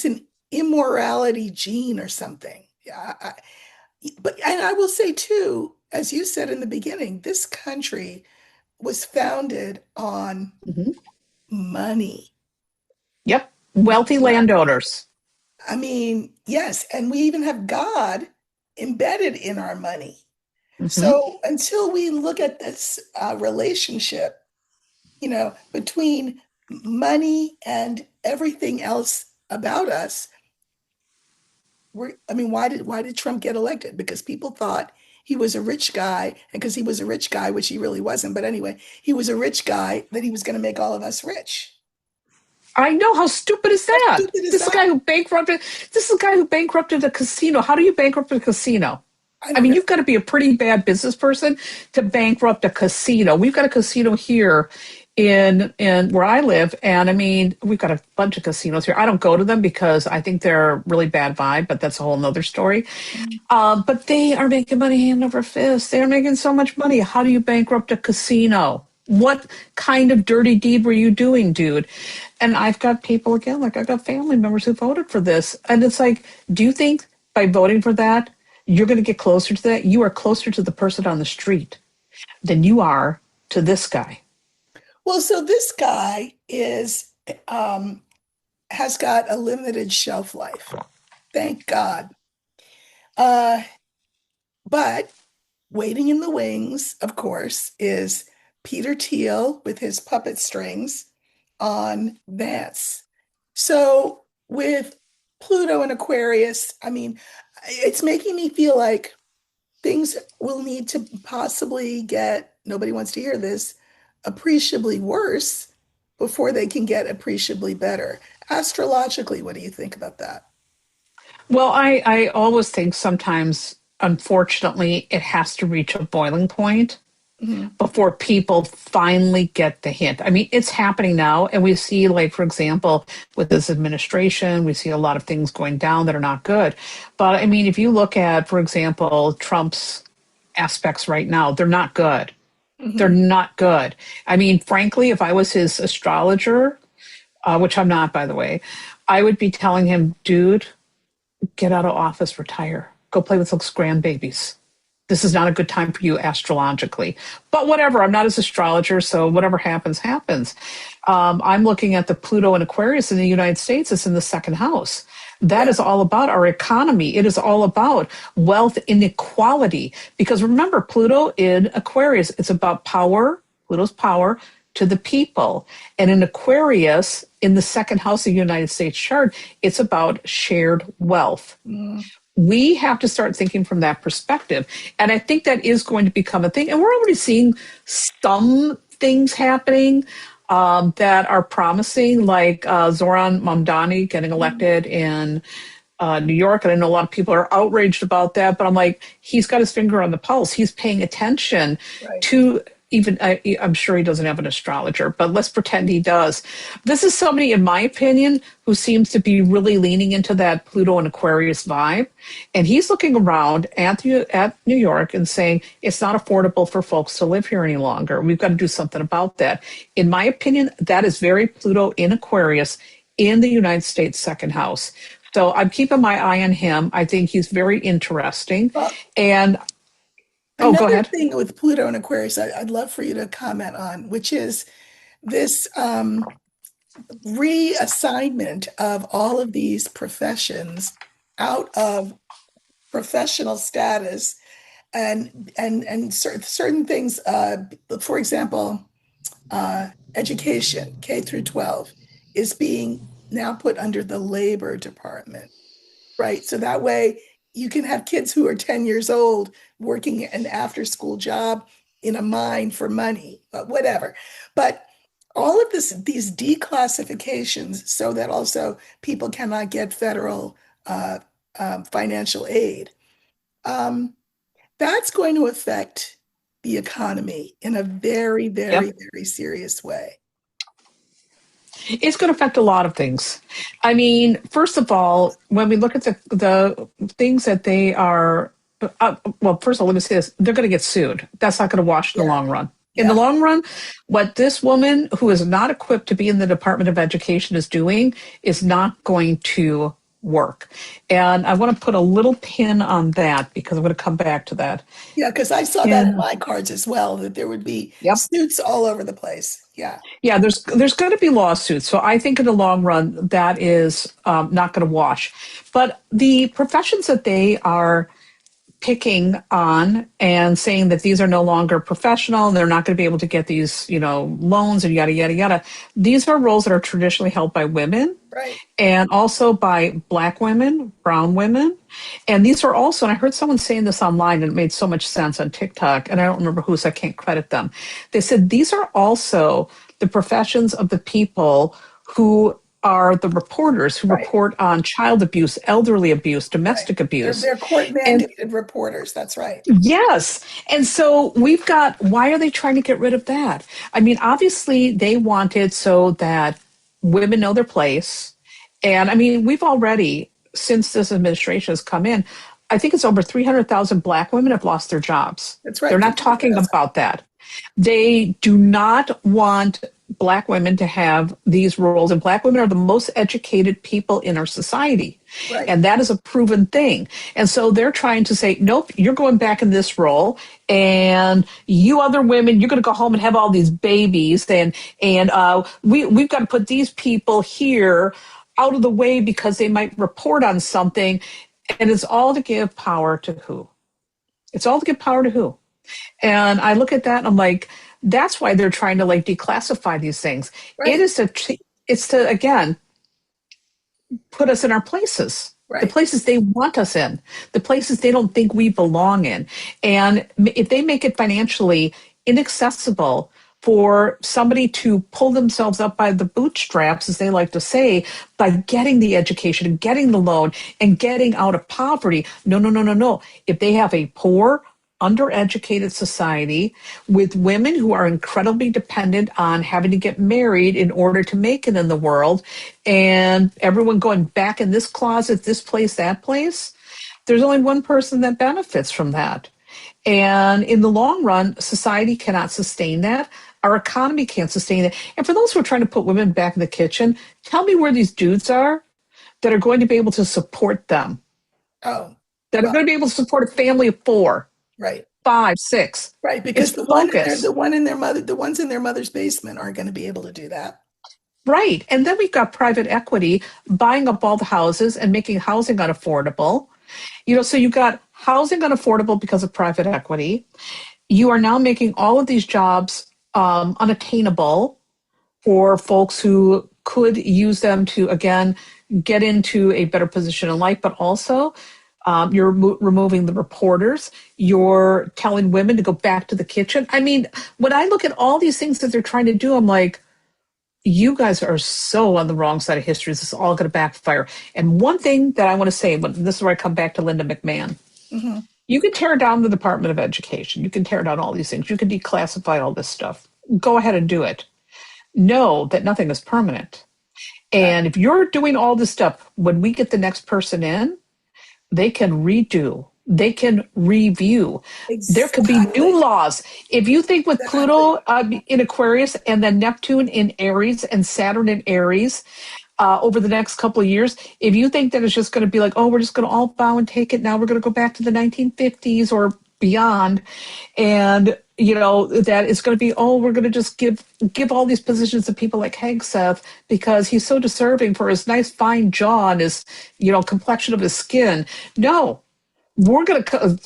Speaker 1: an immorality gene or something. Yeah, but and I will say too, as you said in the beginning, this country was founded on
Speaker 2: Mhm.
Speaker 1: money.
Speaker 2: Yep. Wealthy landowners.
Speaker 1: I mean, yes, and we even have God embedded in our money.
Speaker 2: Hmm.
Speaker 1: So until we look at this relationship, between money and everything else about us, I mean, why did Trump get elected? Because people thought he was a rich guy, and because he was a rich guy, which he really wasn't, but anyway, he was a rich guy that he was going to make all of us rich.
Speaker 2: I know. How stupid is
Speaker 1: How
Speaker 2: that?
Speaker 1: stupid is
Speaker 2: This is a
Speaker 1: that?
Speaker 2: guy who bankrupted. This is a guy who bankrupted a casino. How do you bankrupt a casino?
Speaker 1: I
Speaker 2: I
Speaker 1: don't
Speaker 2: mean,
Speaker 1: know.
Speaker 2: you've got to be a pretty bad business person to bankrupt a casino. We've got a casino here in where I live, and I mean, we've got a bunch of casinos here. I don't go to them because I think they're really bad vibe, but that's a whole nother story. But they are making money hand over fist. They're making so much money. How do you bankrupt a casino? What kind of dirty deed were you doing, dude? And I've got people again, like I've got family members who voted for this. And it's like, do you think by voting for that, you're going to get closer to that? You are closer to the person on the street than you are to this guy.
Speaker 1: Well, so this guy um, has got a limited shelf life. Thank God. Uh, but waiting in the wings, of course, is Peter Thiel with his puppet strings on Vance. So with Pluto and Aquarius, I mean, it's making me feel like things will need to possibly get, nobody wants to hear this, appreciably worse before they can get appreciably better. Astrologically, what do you think about that?
Speaker 2: Well, I always think sometimes, unfortunately, it has to reach a boiling point
Speaker 1: Mhm.
Speaker 2: before people finally get the hint. I mean, it's happening now. And we see, like, for example, with this administration, we see a lot of things going down that are not good. But I mean, if you look at, for example, Trump's aspects right now, they're not good. They're
Speaker 1: Hmm.
Speaker 2: not good. I mean, frankly, if I was his astrologer, which I'm not, by the way, I would be telling him, dude, get out of office, retire, go play with those grandbabies. This is not a good time for you astrologically. But whatever, I'm not his astrologer, so whatever happens, happens. I'm looking at the Pluto and Aquarius in the United States. It's in the second house. That
Speaker 1: Yeah.
Speaker 2: is all about our economy. It is all about wealth inequality. Because remember, Pluto in Aquarius, it's about power, Pluto's power to the people. And in Aquarius, in the second house of the United States chart, it's about shared wealth.
Speaker 1: Mm.
Speaker 2: We have to start thinking from that perspective. And I think that is going to become a thing. And we're already seeing some things happening that are promising, like Zoran Mamdani getting
Speaker 1: Mm.
Speaker 2: elected in New York. And I know a lot of people are outraged about that, but I'm like, he's got his finger on the pulse. He's paying attention
Speaker 1: Right.
Speaker 2: to even, I'm sure he doesn't have an astrologer, but let's pretend he does. This is somebody, in my opinion, who seems to be really leaning into that Pluto and Aquarius vibe. And he's looking around at New York and saying, it's not affordable for folks to live here any longer. We've got to do something about that. In my opinion, that is very Pluto in Aquarius in the United States second house. So I'm keeping my eye on him. I think he's very interesting.
Speaker 1: Well,
Speaker 2: And oh, go
Speaker 1: another
Speaker 2: ahead.
Speaker 1: thing with Pluto and Aquarius, I'd love for you to comment on, which is this reassignment of all of these professions out of professional status and certain things. For example, education K through 12 is being now put under the labor department, right? So that way you can have kids who are 10 years old working an after school job in a mine for money, but whatever. But all of these declassifications, so that also people cannot get federal financial aid, um, that's going to affect the economy in a very, very,
Speaker 2: Yep.
Speaker 1: very serious way.
Speaker 2: It's going to affect a lot of things. I mean, first of all, when we look at the things that they are, well, first of all, let me say this: they're going to get sued. That's not going to wash in the
Speaker 1: Yeah,
Speaker 2: long run. In the
Speaker 1: yeah,
Speaker 2: long run, what this woman who is not equipped to be in the Department of Education is doing is not going to work. And I want to put a little pin on that because I'm going to come back to that.
Speaker 1: yeah, because I saw that in
Speaker 2: And
Speaker 1: my cards as well, that there would be
Speaker 2: yep.
Speaker 1: suits all over the place. Yeah,
Speaker 2: Yeah, there's going to be lawsuits. So I think in the long run that is not going to wash. But the professions that they are picking on and saying that these are no longer professional and they're not going to be able to get these, loans and yada yada yada. These are roles that are traditionally held by women
Speaker 1: right.
Speaker 2: and also by Black women, brown women. And these are also, and I heard someone saying this online and it made so much sense on TikTok, and I don't remember who, so I can't credit them. They said these are also the professions of the people who are the reporters who
Speaker 1: Right,
Speaker 2: report on child abuse, elderly abuse,
Speaker 1: right.
Speaker 2: domestic
Speaker 1: They're
Speaker 2: abuse.
Speaker 1: they're court
Speaker 2: And
Speaker 1: mandated reporters. That's right.
Speaker 2: yes. And so we've got, why are they trying to get rid of that? I mean, obviously they want it so that women know their place. And I mean, we've already, since this administration has come in, I think it's over 300,000 Black women have lost their jobs.
Speaker 1: That's
Speaker 2: They're
Speaker 1: right.
Speaker 2: not talking
Speaker 1: 300,000.
Speaker 2: about that. They do not want Black women to have these roles, and Black women are the most educated people in our society.
Speaker 1: Right.
Speaker 2: And that is a proven thing. And so they're trying to say, nope, you're going back in this role, and you other women, you're going to go home and have all these babies, and we've got to put these people here out of the way because they might report on something. And it's all to give power to who? It's all to give power to who? And I look at that and I'm like, that's why they're trying to like declassify these things. It
Speaker 1: Right.
Speaker 2: is it's to again put us in our places, the
Speaker 1: Right.
Speaker 2: places they want us in, the places they don't think we belong in. And if they make it financially inaccessible for somebody to pull themselves up by the bootstraps, as they like to say, by getting the education and getting the loan and getting out of poverty. No, no, no, no, no. If they have a poor, undereducated society with women who are incredibly dependent on having to get married in order to make it in the world, and everyone going back in this closet, this place, that place, there's only one person that benefits from that. And in the long run, society cannot sustain that. Our economy can't sustain it. And for those who are trying to put women back in the kitchen, tell me where these dudes are that are going to be able to support them,
Speaker 1: Oh,
Speaker 2: that are
Speaker 1: well,
Speaker 2: going to be able to support a family of four,
Speaker 1: right.
Speaker 2: five, six.
Speaker 1: Right,
Speaker 2: It's
Speaker 1: because the
Speaker 2: focus.
Speaker 1: one in their mother, the ones in their mother's basement aren't going to be able to do that.
Speaker 2: Right. And then we've got private equity buying up all the houses and making housing unaffordable. So you've got housing unaffordable because of private equity. You are now making all of these jobs unattainable for folks who could use them to, again, get into a better position in life, but also you're removing the reporters. You're telling women to go back to the kitchen. I mean, when I look at all these things that they're trying to do, I'm like, you guys are so on the wrong side of history. This is all going to backfire. And one thing that I want to say, this is where I come back to Linda McMahon.
Speaker 1: Hmm.
Speaker 2: You can tear down the Department of Education. You can tear down all these things. You can declassify all this stuff. Go ahead and do it. Know that nothing is permanent.
Speaker 1: Right.
Speaker 2: And if you're doing all this stuff, when we get the next person in, they can redo, they can review. There could be new
Speaker 1: Exactly.
Speaker 2: laws. If you think with
Speaker 1: Exactly.
Speaker 2: Pluto in Aquarius and then Neptune in Aries and Saturn in Aries over the next couple of years, if you think that it's just going to be like, oh, we're just going to all bow and take it, now we're going to go back to the 1950s or beyond, and that it's going to be, oh, we're going to just give all these positions to people like Hegseth because he's so deserving for his nice fine jaw and his complexion of his skin. No, we're going to,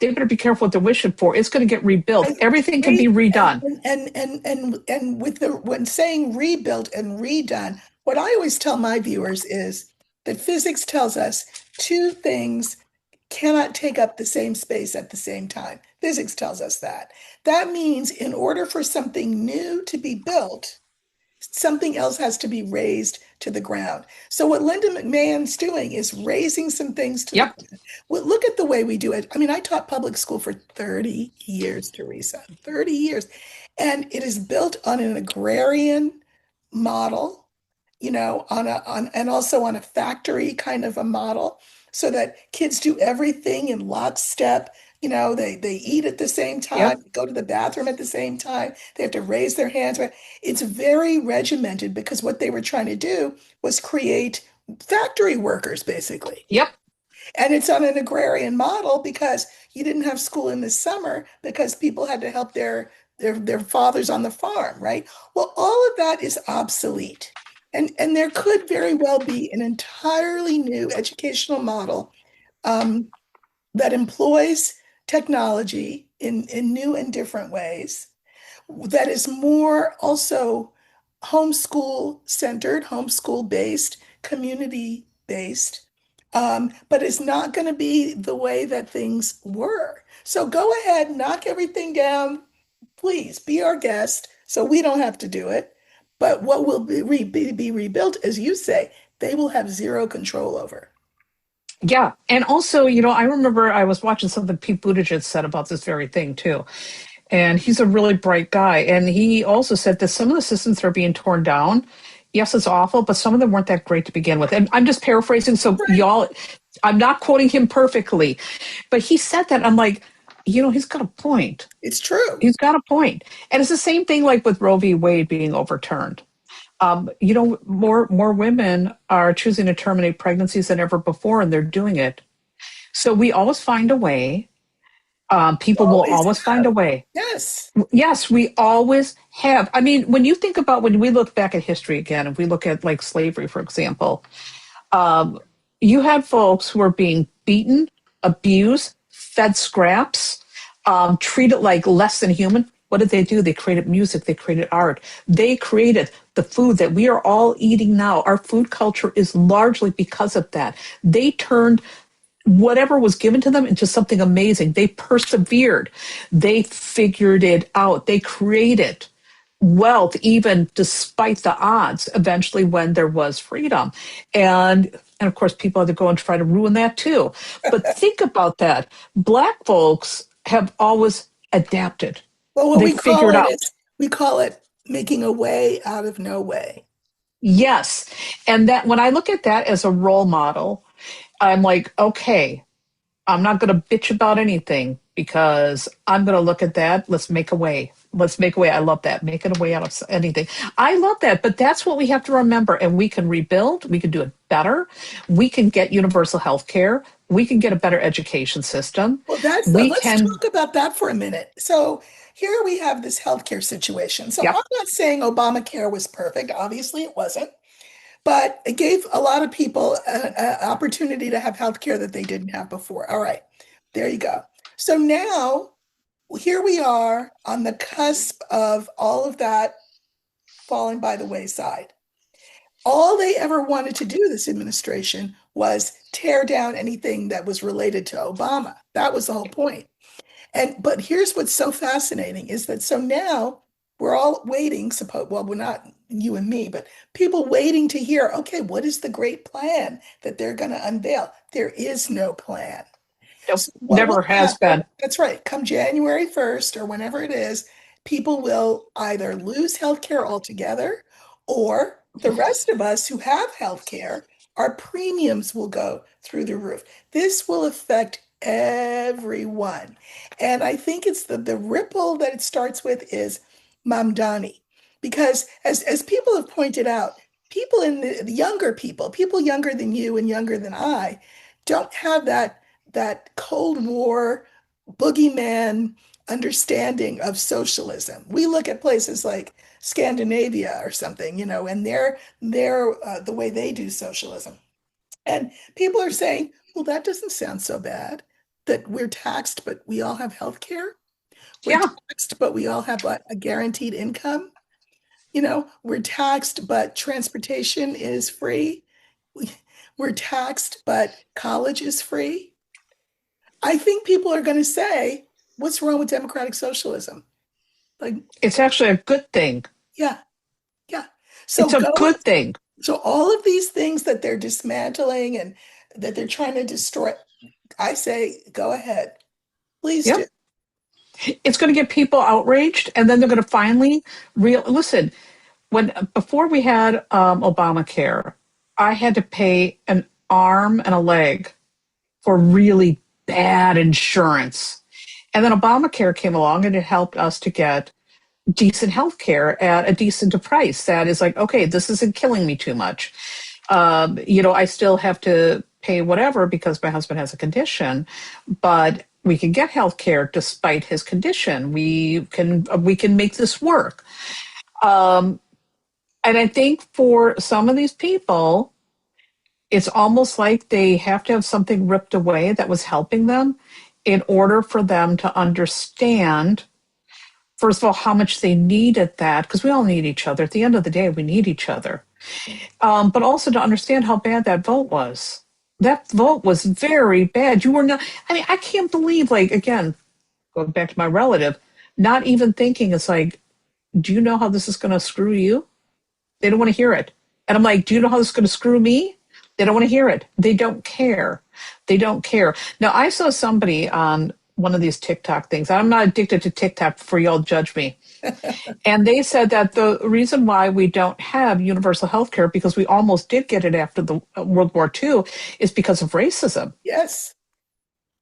Speaker 2: they better be careful what they're wishing for. It's going to get rebuilt.
Speaker 1: And
Speaker 2: Everything can be
Speaker 1: re,
Speaker 2: redone.
Speaker 1: and with the when saying rebuilt and redone, what I always tell my viewers is that physics tells us two things cannot take up the same space at the same time. Physics tells us that. That means in order for something new to be built, something else has to be raised to the ground. So what Linda McMahon's doing is raising some things to the
Speaker 2: Yep.
Speaker 1: ground. Well, look at the way we do it. I mean, I taught public school for 30 years, Theresa, 30 years. And it is built on an agrarian model, and also on a factory kind of a model, so that kids do everything in lockstep. They eat at the same time,
Speaker 2: Yep.
Speaker 1: go to the bathroom at the same time. They have to raise their hands. It's very regimented because what they were trying to do was create factory workers, basically.
Speaker 2: Yep.
Speaker 1: And it's on an agrarian model because you didn't have school in the summer because people had to help their fathers on the farm, right? Well, all of that is obsolete. And there could very well be an entirely new educational model um, that employs technology in new and different ways, that is more also homeschool centered, homeschool based, community based, but it's not going to be the way that things were. So go ahead, knock everything down. Please be our guest so we don't have to do it. But what will be rebuilt, as you say, they will have zero control over.
Speaker 2: Yeah. And also, I remember I was watching something Pete Buttigieg said about this very thing too. And he's a really bright guy. And he also said that some of the systems that are being torn down, yes, it's awful, but some of them weren't that great to begin with. And I'm just paraphrasing. So,
Speaker 1: Right.
Speaker 2: y'all, I'm not quoting him perfectly, but he said that. I'm like, he's got a point.
Speaker 1: It's true.
Speaker 2: He's got a point. And it's the same thing like with Roe v. Wade being overturned. More women are choosing to terminate pregnancies than ever before, and they're doing it. So we always find a way. People will
Speaker 1: Always
Speaker 2: always find
Speaker 1: have.
Speaker 2: a way.
Speaker 1: Yes.
Speaker 2: Yes, we always have. I mean, when you think about when we look back at history again, if we look at like slavery, for example, um, you had folks who were being beaten, abused, fed scraps, treated like less than human. What did they do? They created music, they created art, they created the food that we are all eating now. Our food culture is largely because of that. They turned whatever was given to them into something amazing. They persevered. They figured it out. They created wealth even despite the odds eventually when there was freedom. And of course people had to go and try to ruin that too. But think about that. Black folks have always adapted.
Speaker 1: Well, what
Speaker 2: They
Speaker 1: we call
Speaker 2: figured
Speaker 1: it
Speaker 2: out.
Speaker 1: is we call it making a way out of no way.
Speaker 2: Yes. And that when I look at that as a role model, I'm like, okay, I'm not going to bitch about anything because I'm going to look at that. Let's make a way. Let's make a way. I love that. Making a way out of anything. I love that. But that's what we have to remember. And we can rebuild. We can do it better. We can get universal health care. We can get a better education system.
Speaker 1: Well,
Speaker 2: We
Speaker 1: let's
Speaker 2: can,
Speaker 1: talk about that for a minute. So here we have this healthcare situation. So I'm
Speaker 2: yep,
Speaker 1: not saying Obamacare was perfect. Obviously, it wasn't, but it gave a lot of people an opportunity to have healthcare that they didn't have before. All right, there you go. So now here we are on the cusp of all of that falling by the wayside. All they ever wanted to do, this administration, was tear down anything that was related to Obama. That was the whole point. And but here's what's so fascinating is that so now we're all waiting, suppose, well, we're not you and me, but people waiting to hear, okay, what is the great plan that they're going to unveil? There is no plan.
Speaker 2: nope,
Speaker 1: So what will
Speaker 2: never has
Speaker 1: happen?
Speaker 2: been.
Speaker 1: That's right. Come January 1st or whenever it is, people will either lose health care altogether, or the rest of us who have health care, our premiums will go through the roof. This will affect everyone. And I think it's the ripple that it starts with is Mamdani. Because as people have pointed out, people in the younger people younger than you and younger than I, don't have that Cold War boogeyman understanding of socialism. We look at places like Scandinavia or something, and they're the way they do socialism. And people are saying, well, that doesn't sound so bad. That we're taxed, but we all have health care. We're
Speaker 2: Yeah,
Speaker 1: taxed, but we all have a guaranteed income. We're taxed, but transportation is free. We, we're taxed, but college is free. I think people are going to say, what's wrong with democratic socialism? Like,
Speaker 2: it's actually a good thing.
Speaker 1: yeah, yeah.
Speaker 2: It's
Speaker 1: So
Speaker 2: a
Speaker 1: go,
Speaker 2: good thing.
Speaker 1: so all of these things that they're dismantling and that they're trying to destroy, I say, go ahead. Please do.
Speaker 2: Yep. It's going to get people outraged, and then they're going to finally listen. When before we had Obamacare, I had to pay an arm and a leg for really bad insurance. And then Obamacare came along and it helped us to get decent health care at a decent price that is like, okay, this isn't killing me too much. I still have to pay whatever because my husband has a condition, but we can get health care despite his condition. We can make this work. Um, and I think for some of these people, it's almost like they have to have something ripped away that was helping them in order for them to understand, first of all, how much they needed that, because we all need each other. At the end of the day, we need each other. But also to understand how bad that vote was. That vote was very bad. You were not, I mean, I can't believe, like, again, going back to my relative, not even thinking, it's like, do you know how this is going to screw you? They don't want to hear it. And I'm like, do you know how this is going to screw me? They don't want to hear it. They don't care. They don't care. Now, I saw somebody on one of these TikTok things. I'm not addicted to TikTok before y'all judge me. And they said that the reason why we don't have universal health care, because we almost did get it after the World War II, is because of racism.
Speaker 1: Yes,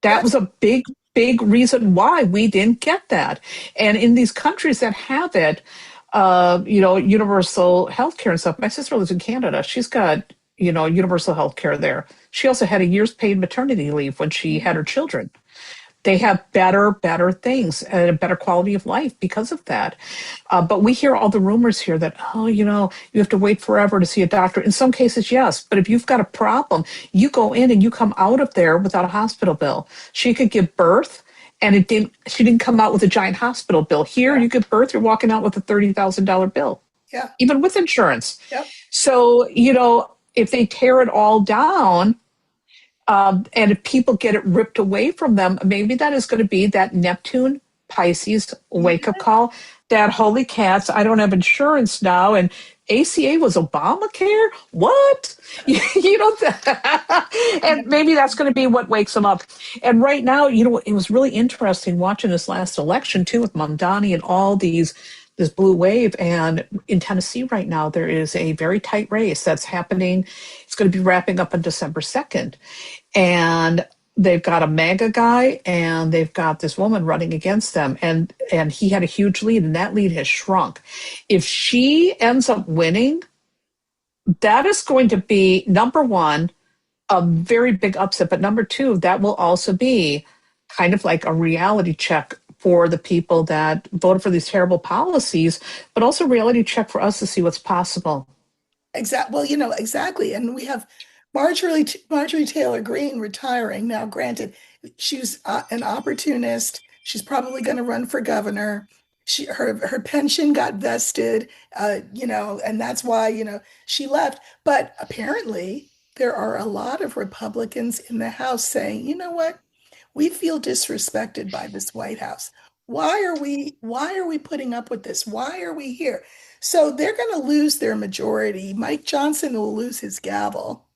Speaker 2: That
Speaker 1: yes,
Speaker 2: was a big, big reason why we didn't get that. And in these countries that have it, universal health care and stuff. My sister lives in Canada. She's got, universal health care there. She also had a year's paid maternity leave when she had her children. They have better things and a better quality of life because of that. But we hear all the rumors here that, oh, you have to wait forever to see a doctor. In some cases, yes. But if you've got a problem, you go in and you come out of there without a hospital bill. She could give birth and she didn't come out with a giant hospital bill. Here,
Speaker 1: yeah,
Speaker 2: you give birth, you're walking out with a $30,000 bill,
Speaker 1: yeah,
Speaker 2: even with insurance.
Speaker 1: yep,
Speaker 2: So, if they tear it all down, and if people get it ripped away from them, maybe that is going to be that Neptune Pisces wake up
Speaker 1: yeah,
Speaker 2: call that holy cats, I don't have insurance now. And ACA was Obamacare? What?
Speaker 1: yeah,
Speaker 2: And maybe that's going to be what wakes them up. And right now, it was really interesting watching this last election too with Mamdani and all this blue wave. And in Tennessee right now, there is a very tight race that's happening. It's going to be wrapping up on December 2nd. And they've got a MAGA guy and they've got this woman running against them, and he had a huge lead, and that lead has shrunk. If she ends up winning, that is going to be number one, a very big upset, but number two, that will also be kind of like a reality check for the people that voted for these terrible policies, but also reality check for us to see what's possible.
Speaker 1: Exactly. Well, exactly. And we have Marjorie Taylor Greene retiring. Now, granted, she's an opportunist. She's probably going to run for governor. Her pension got vested, and that's why, she left. But apparently, there are a lot of Republicans in the House saying, you know what? We feel disrespected by this White House. Why are we putting up with this? Why are we here? So they're going to lose their majority. Mike Johnson will lose his gavel.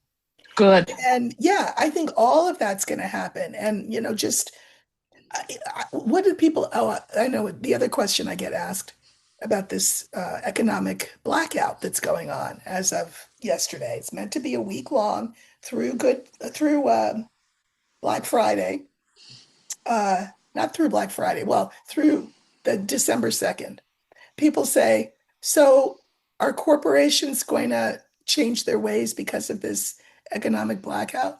Speaker 2: Good.
Speaker 1: And yeah, I think all of that's going to happen. And, just what do people, oh, I know the other question I get asked about this economic blackout that's going on as of yesterday. It's meant to be a week long through Black Friday. Not through Black Friday, well, through the December 2nd. People say, so are corporations going to change their ways because of this economic blackout?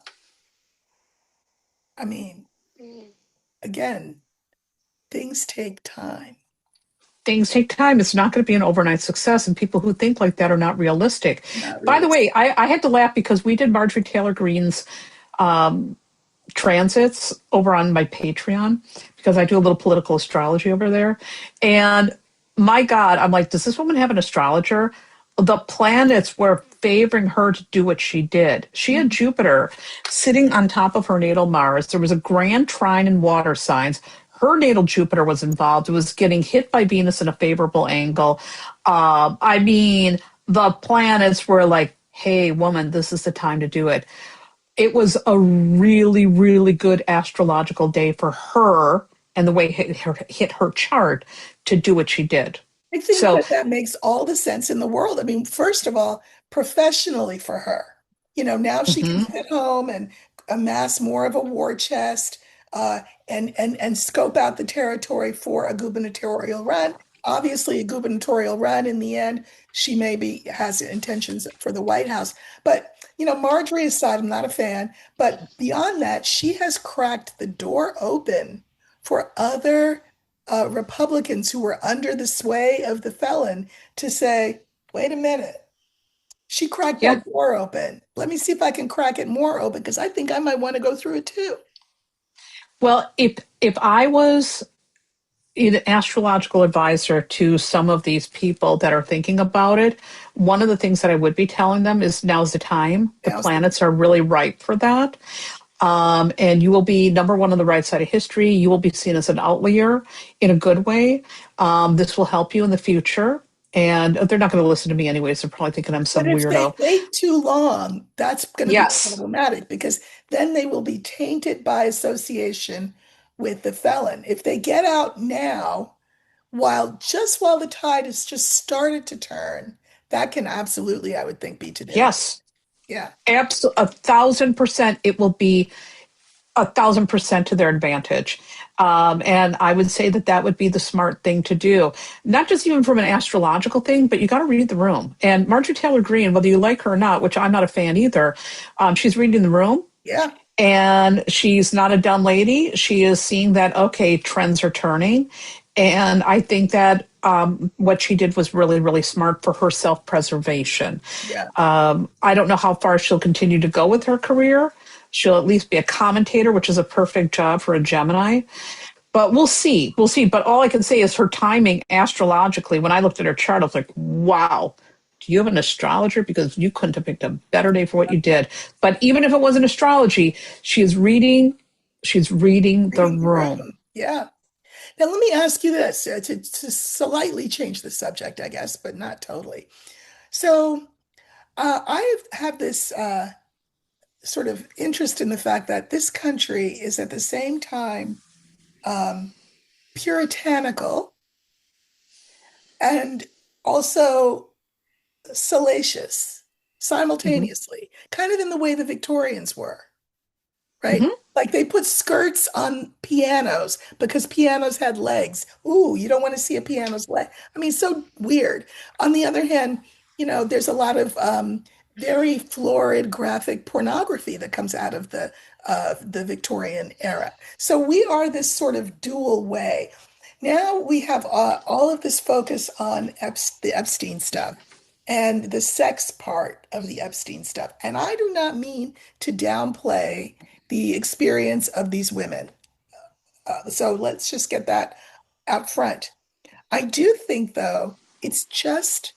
Speaker 1: I mean, again, things take time.
Speaker 2: Things take time. It's not going to be an overnight success, and people who think like that are not realistic.
Speaker 1: Not
Speaker 2: By the
Speaker 1: really.
Speaker 2: way, I had to laugh because we did Marjorie Taylor Greene's transits over on my Patreon because I do a little political astrology over there. And my God, I'm like, does this woman have an astrologer? The planets were favoring her to do what she did. She had
Speaker 1: Mhm.
Speaker 2: Jupiter sitting on top of her natal Mars. There was a grand trine in water signs. Her natal Jupiter was involved. It was getting hit by Venus in a favorable angle. I mean, the planets were like, hey, woman, this is the time to do it. It was a really, really good astrological day for her and the way it hit her chart to do what she did.
Speaker 1: I think
Speaker 2: So,
Speaker 1: that makes all the sense in the world. I mean, first of all, professionally for her, now she can
Speaker 2: mhm,
Speaker 1: sit home and amass more of a war chest, and scope out the territory for a gubernatorial run. Obviously, a gubernatorial run in the end, she maybe has intentions for the White House. But, Marjorie aside, I'm not a fan. But beyond that, she has cracked the door open for other Republicans who were under the sway of the felon to say, wait a minute, she cracked
Speaker 2: yeah.
Speaker 1: that door open. Let me see if I can crack it more open because I think I might want to go through it too.
Speaker 2: Well, if I was an astrological advisor to some of these people that are thinking about it, one of the things that I would be telling them is now's the time. The
Speaker 1: Now's the
Speaker 2: planets are really ripe for that. And you will be number one on the right side of history. You will be seen as an outlier in a good way. This will help you in the future. And they're not going to listen to me anyways. They're probably thinking I'm
Speaker 1: But
Speaker 2: some
Speaker 1: if they
Speaker 2: weirdo.
Speaker 1: wait too long, that's going to be
Speaker 2: Yes.
Speaker 1: problematic because then they will be tainted by association with the felon. If they get out now, while the tide has just started to turn, that can absolutely, I would think, be to their
Speaker 2: Yes.
Speaker 1: yeah.
Speaker 2: Absolutely. 1,000%. It will be 1,000% to their advantage. And I would say that that would be the smart thing to do, not just even from an astrological thing, but you got to read the room. And Marjorie Taylor Greene, whether you like her or not, which I'm not a fan either, she's reading the room
Speaker 1: Yeah.
Speaker 2: and she's not a dumb lady. She is seeing that, okay, trends are turning. And I think that what she did was really, really smart for her self preservation.
Speaker 1: Yeah.
Speaker 2: I don't know how far she'll continue to go with her career. She'll at least be a commentator, which is a perfect job for a Gemini. But we'll see. We'll see. But all I can say is her timing astrologically, when I looked at her chart, I was like, wow, do you have an astrologer? Because you couldn't have picked a better day for what you did. But even if it wasn't astrology, she is reading, she's reading the
Speaker 1: Reading the
Speaker 2: room.
Speaker 1: room. Yeah. Now, let me ask you this to slightly change the subject, I guess, but not totally. So, I have this sort of interest in the fact that this country is at the same time um, puritanical and also salacious
Speaker 2: Mhm.
Speaker 1: simultaneously, kind of in the way the Victorians were. right?
Speaker 2: Hmm.
Speaker 1: Like they put skirts on pianos because pianos had legs. Ooh, you don't want to see a piano's leg. I mean, so weird. On the other hand, there's a lot of very florid graphic pornography that comes out of the Victorian era. So we are this sort of dual way. Now we have all of this focus on the Epstein stuff and the sex part of the Epstein stuff. And I do not mean to downplay the experience of these women. So let's just get that out front. I do think, though, it's just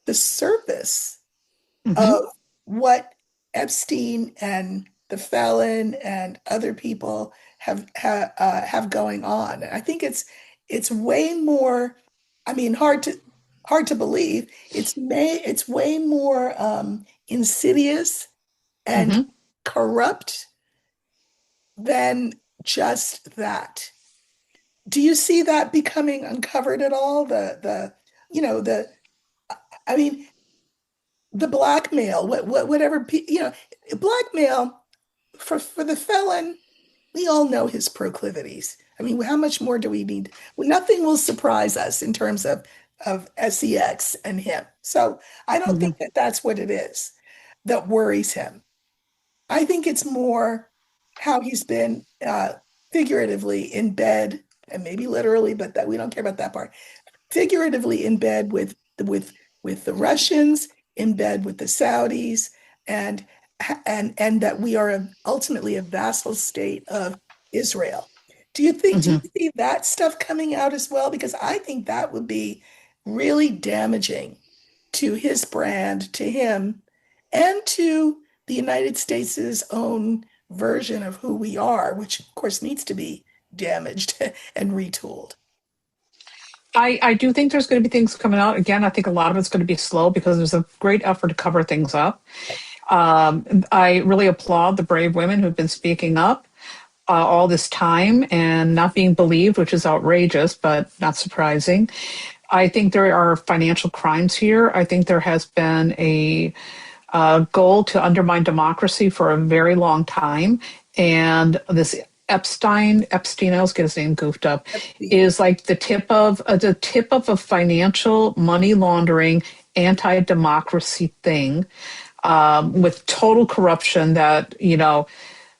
Speaker 1: the surface
Speaker 2: Hmm.
Speaker 1: of what Epstein and the felon and other people have going on. I think it's way more. I mean, hard to believe. It's way more insidious and
Speaker 2: Hmm.
Speaker 1: corrupt than just that. Do you see that becoming uncovered at all? You know, the, I mean, the blackmail, whatever, blackmail for the felon, we all know his proclivities. I mean, how much more do we need? Well, nothing will surprise us in terms of sex and him. So I don't
Speaker 2: Hmm.
Speaker 1: think that that's what it is that worries him. I think it's more how he's been figuratively in bed and maybe literally, but that we don't care about that part. Figuratively in bed with the Russians, in bed with the Saudis, and and that we are ultimately a vassal state of Israel. Do you
Speaker 2: Hmm.
Speaker 1: see that stuff coming out as well? Because I think that would be really damaging to his brand, to him, and to the United States' own version of who we are, which of course needs to be damaged and retooled.
Speaker 2: I do think there's going to be things coming out. Again, I think a lot of it's going to be slow because there's a great effort to cover things up. I really applaud the brave women who've been speaking up all this time and not being believed, which is outrageous, but not surprising. I think there are financial crimes here. I think there has been a goal to undermine democracy for a very long time. And this Epstein, I always get his name goofed up, is like the tip of a financial money laundering anti-democracy thing with total corruption that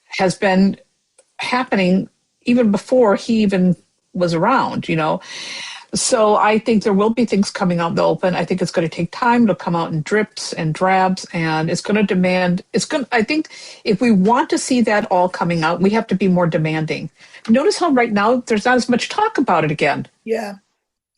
Speaker 2: has been happening even before he even was around. So I think there will be things coming out in the open. I think it's going to take time to come out in drips and drabs, and it's going to demand. I think if we want to see that all coming out, we have to be more demanding. Notice how right now there's not as much talk about it again.
Speaker 1: Yeah,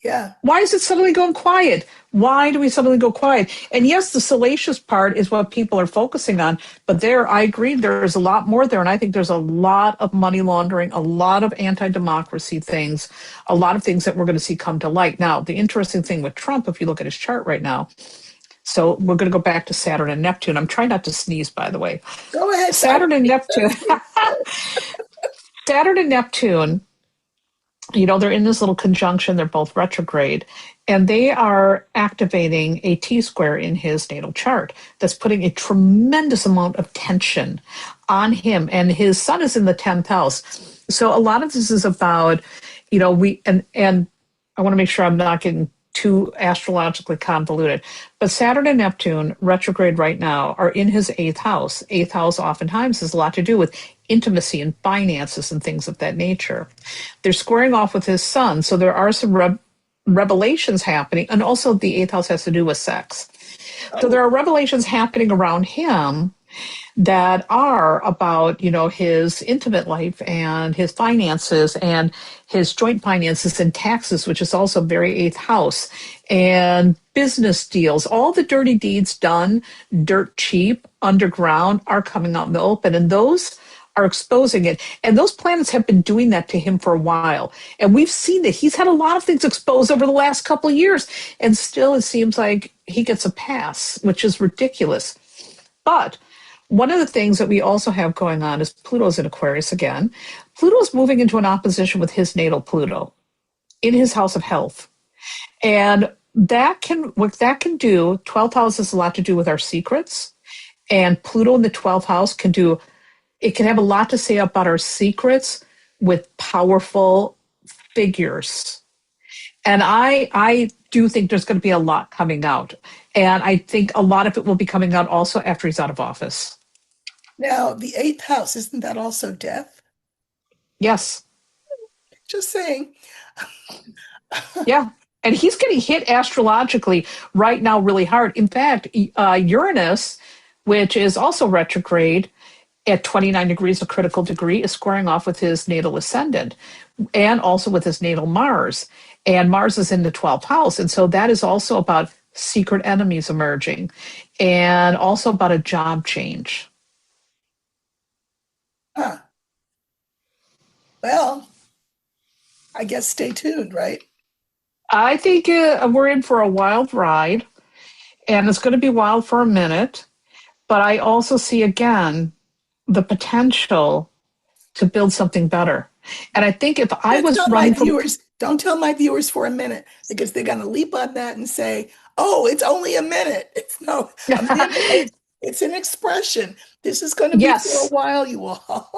Speaker 1: yeah.
Speaker 2: Why is it suddenly going quiet? Why do we suddenly go quiet? And yes, the salacious part is what people are focusing on. But there, I agree, there's a lot more there. And I think there's a lot of money laundering, a lot of anti democracy things, a lot of things that we're going to see come to light. Now, the interesting thing with Trump, if you look at his chart right now, so we're going to go back to Saturn and Neptune. I'm trying not to sneeze, by the way.
Speaker 1: Go ahead.
Speaker 2: Saturn and Neptune. Saturn and Neptune, they're in this little conjunction. They're both retrograde, and they are activating a T square in his natal chart that's putting a tremendous amount of tension on him. And his sun is in the 10th house. So a lot of this is about, and I want to make sure I'm not getting too astrologically convoluted. But Saturn and Neptune, retrograde right now, are in his eighth house. Eighth house oftentimes has a lot to do with intimacy and finances and things of that nature. They're squaring off with his sun, so there are some revelations happening. And also, the eighth house has to do with sex. So
Speaker 1: Oh,
Speaker 2: there are revelations happening around him that are about his intimate life and his finances and his joint finances and taxes, which is also very eighth house, and business deals. All the dirty deeds done dirt cheap underground are coming out in the open, and those are exposing it. And those planets have been doing that to him for a while, and we've seen that he's had a lot of things exposed over the last couple of years, and still it seems like he gets a pass, which is ridiculous. But one of the things that we also have going on is Pluto's in Aquarius again. Pluto's moving into an opposition with his natal Pluto in his house of health. And what that can do, 12th house has a lot to do with our secrets. And Pluto in the 12th house can do It can have a lot to say about our secrets with powerful figures. And I do think there's going to be a lot coming out. And I think a lot of it will be coming out also after he's out of office.
Speaker 1: Now, the eighth house, isn't that also death?
Speaker 2: Yes.
Speaker 1: Just saying.
Speaker 2: Yeah. And he's getting hit astrologically right now really hard. In fact, Uranus, which is also retrograde at 29 degrees of critical degree, is squaring off with his natal ascendant and also with his natal Mars. And Mars is in the 12th house. And so that is also about secret enemies emerging and also about a job change.
Speaker 1: Huh. Well, I guess stay tuned, right?
Speaker 2: I think we're in for a wild ride, and it's going to be wild for a minute. But I also see again the potential to build something better. And I think if I
Speaker 1: Just
Speaker 2: was
Speaker 1: tell my
Speaker 2: running for,
Speaker 1: viewers, don't tell my viewers for a minute because they're going to leap on that and say, oh, it's only a minute. It's no, a minute. It's an expression. This is going to be for a
Speaker 2: yes,
Speaker 1: while, you all.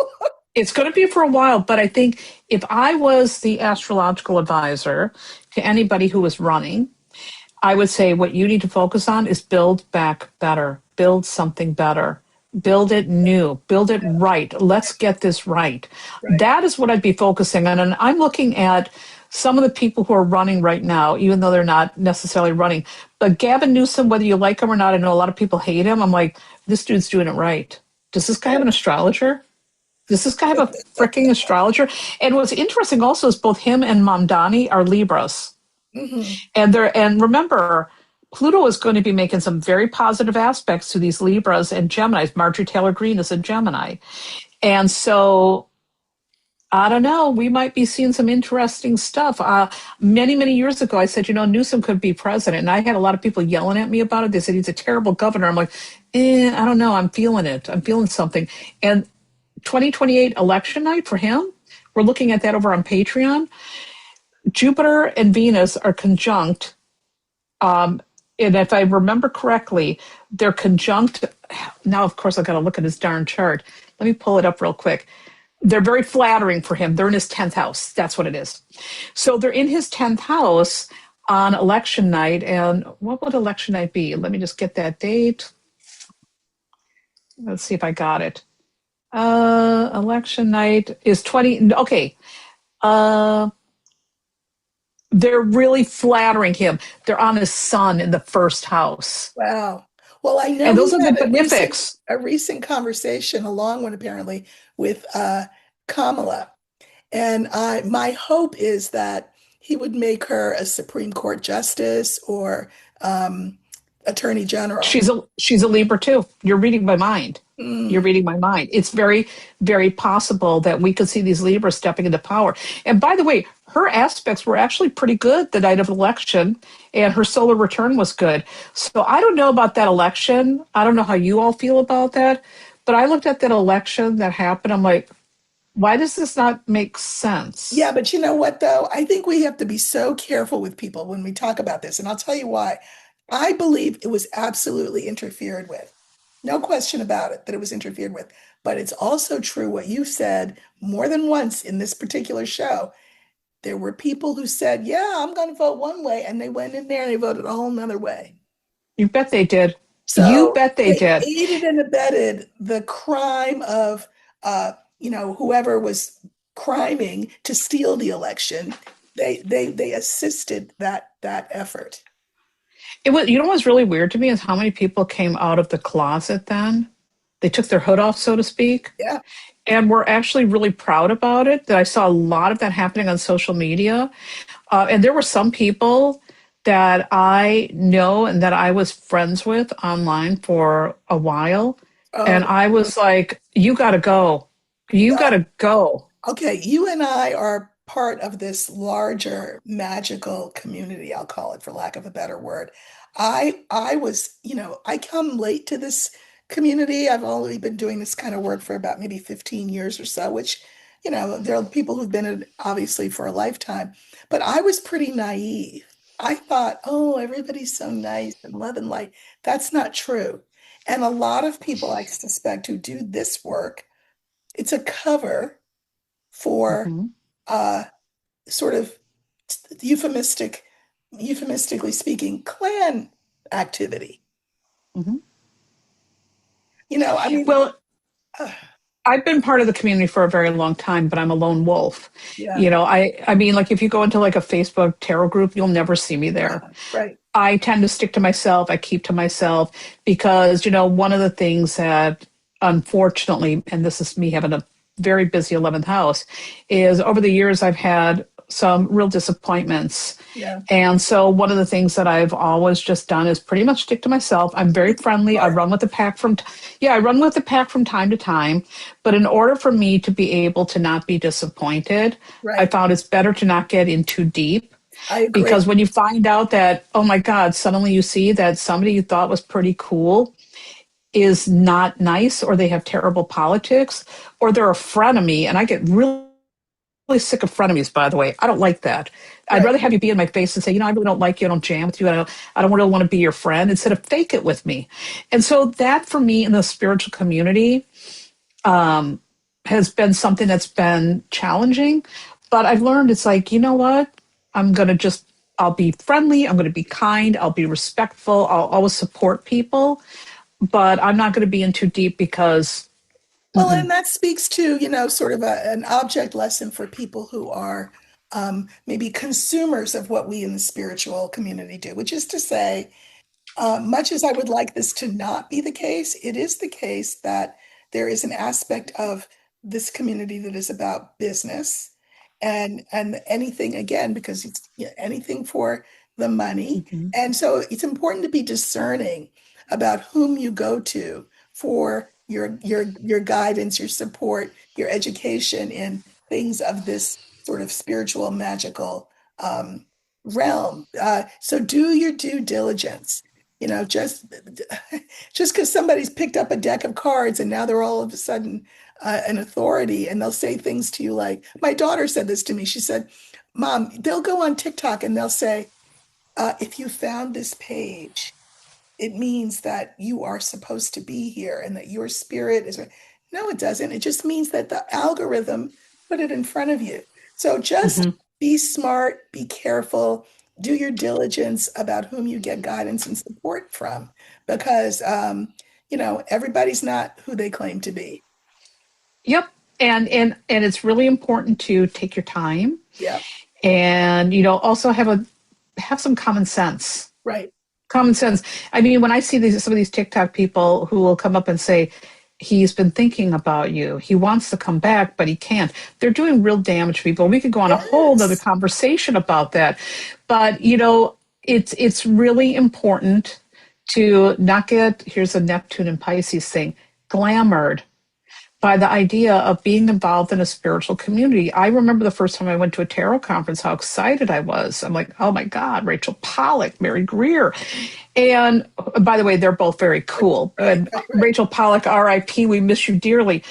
Speaker 2: it's going to be for a while. But I think if I was the astrological advisor to anybody who was running, I would say what you need to focus on is build back better, build something better, build it new, build it right. Let's get this right.
Speaker 1: Right.
Speaker 2: That is what I'd be focusing on. And I'm looking at some of the people who are running right now, even though they're not necessarily running. But Gavin Newsom, whether you like him or not, I know a lot of people hate him. I'm like, this dude's doing it right. Does this guy have an astrologer? Does this guy have a freaking astrologer? And what's interesting also is both him and Mamdani are Libras.
Speaker 1: Hmm.
Speaker 2: And remember, Pluto is going to be making some very positive aspects to these Libras and Geminis. Marjorie Taylor Greene is a Gemini. And so I don't know, we might be seeing some interesting stuff. Many years ago, I said, Newsom could be president. And I had a lot of people yelling at me about it. They said he's a terrible governor. I'm like, I don't know. I'm feeling it. I'm feeling something. And 2028 election night for him, we're looking at that over on Patreon. Jupiter and Venus are conjunct. Um, and if I remember correctly, they're conjunct. Now, of course, I've got to look at his darn chart. Let me pull it up real quick. They're very flattering for him. They're in his 10th house. That's what it is. So they're in his 10th house on election night. And what would election night be? Let me just get that date. Let's see if I got it. Election night is 20. Okay. Uh, they're really flattering him. They're on his sun in the first house.
Speaker 1: Wow. Well, I know
Speaker 2: And
Speaker 1: he
Speaker 2: those are the
Speaker 1: had
Speaker 2: benefics.
Speaker 1: a recent conversation, a long one apparently, with Kamala. And my hope is that he would make her a Supreme Court justice or um, attorney general.
Speaker 2: She's a Libra too. You're reading my mind. You're
Speaker 1: Mm.
Speaker 2: reading my mind. It's very possible that we could see these Libras stepping into power. And by the way, her aspects were actually pretty good the night of election, and her solar return was good. So I don't know about that election. I don't know how you all feel about that, but I looked at that election that happened. I'm like, why does this not make
Speaker 1: Yeah,
Speaker 2: sense?
Speaker 1: but you know what, though? I think we have to be so careful with people when we talk about this. And I'll tell you why. I believe it was absolutely interfered with. No question about it that it was interfered with. But it's also true what you said more than once in this particular show. There were people who said, yeah, I'm going to vote one way. And they went in there and they voted a whole nother way.
Speaker 2: You bet they did. You
Speaker 1: So
Speaker 2: bet they
Speaker 1: they
Speaker 2: did.
Speaker 1: aided and abetted the crime of, whoever was criming to steal the election. They assisted that effort.
Speaker 2: It was, what's really weird to me is how many people came out of the closet then. They took their hood off, so to speak,
Speaker 1: Yeah.
Speaker 2: and were actually really proud about it. That I saw a lot of that happening on social media. And there were some people that I know and that I was friends with online for a while. And
Speaker 1: Oh,
Speaker 2: I was like, you got to go. You got
Speaker 1: well,
Speaker 2: to go.
Speaker 1: okay. You and I are part of this larger magical community, I'll call it for lack of a better word. I was, I come late to this community. I've only been doing this kind of work for about maybe 15 years or so, which, there are people who've been in it obviously for a lifetime. But I was pretty naive. I thought, oh, everybody's so nice and love and light. That's not true. And a lot of people I suspect who do this work it's a cover for
Speaker 2: Hmm.
Speaker 1: uh, sort of euphemistically speaking, clan activity.
Speaker 2: Hmm.
Speaker 1: I mean,
Speaker 2: Well,
Speaker 1: uh,
Speaker 2: I've been part of the community for a very long time, but I'm a lone wolf.
Speaker 1: yeah,
Speaker 2: I mean, like if you go into like a Facebook tarot group, you'll never see me there.
Speaker 1: right,
Speaker 2: I tend to stick to myself. I keep to myself because, one of the things that unfortunately, and this is me having a very busy 11th house, is over the years I've had some real disappointments.
Speaker 1: yeah.
Speaker 2: And so one of the things that I've always just done is pretty much stick to myself. I'm very
Speaker 1: It's
Speaker 2: friendly. I
Speaker 1: smart,
Speaker 2: run with the pack yeah, I run with the pack from time to time. But in order for me to be able to not be disappointed, I
Speaker 1: right?
Speaker 2: found it's better to not get in too deep
Speaker 1: I agree.
Speaker 2: because when you find out that, oh my God, suddenly you see that somebody you thought was pretty cool is not nice, or they have terrible politics, or they're a frenemy. And I get really sick of frenemies, by the way. I don't like that. I'd
Speaker 1: Right.
Speaker 2: rather have you be in my face and say, I really don't like you. I don't jam with you. I don't really want to be your friend, instead of fake it with me. And so that for me in the spiritual community um, has been something that's been challenging. But I've learned it's like, you know what? I'm going to just, I'll be friendly. I'm going to be kind. I'll be respectful. I'll always support people. But I'm not going to be in too deep because,
Speaker 1: Well,
Speaker 2: mm-mm.
Speaker 1: and that speaks to, sort of an object lesson for people who are maybe consumers of what we in the spiritual community do, which is to say, much as I would like this to not be the case, it is the case that there is an aspect of this community that is about business and anything again because it's anything for the money.
Speaker 2: Mhm.
Speaker 1: And so it's important to be discerning about whom you go to for your guidance, your support, your education in things of this sort of spiritual magical realm. So do your due diligence. Just because somebody's picked up a deck of cards and now they're all of a sudden an authority and they'll say things to you like, my daughter said this to me. She said, Mom, they'll go on TikTok and they'll say, if you found this page, it means that you are supposed to be here and that your spirit is. No, it doesn't. It just means that the algorithm put it in front of you. So just
Speaker 2: Mhm.
Speaker 1: be smart, be careful, do your diligence about whom you get guidance and support from, because everybody's not who they claim to be.
Speaker 2: Yep. And it's really important to take your time
Speaker 1: Yeah,
Speaker 2: and also have some common sense.
Speaker 1: right.
Speaker 2: Common sense. I mean, when I see some of these TikTok people who will come up and say, he's been thinking about you. He wants to come back, but he can't. They're doing real damage to people. We could go on a whole other
Speaker 1: Yes.
Speaker 2: conversation about that. But it's really important to not get, here's a Neptune and Pisces thing, glamored by the idea of being involved in a spiritual community. I remember the first time I went to a tarot conference, how excited I was. I'm like, oh my God, Rachel Pollack, Mary Greer. And by the way, they're both very cool.
Speaker 1: Right,
Speaker 2: And
Speaker 1: right, right.
Speaker 2: Rachel Pollack, RIP, we miss you dearly.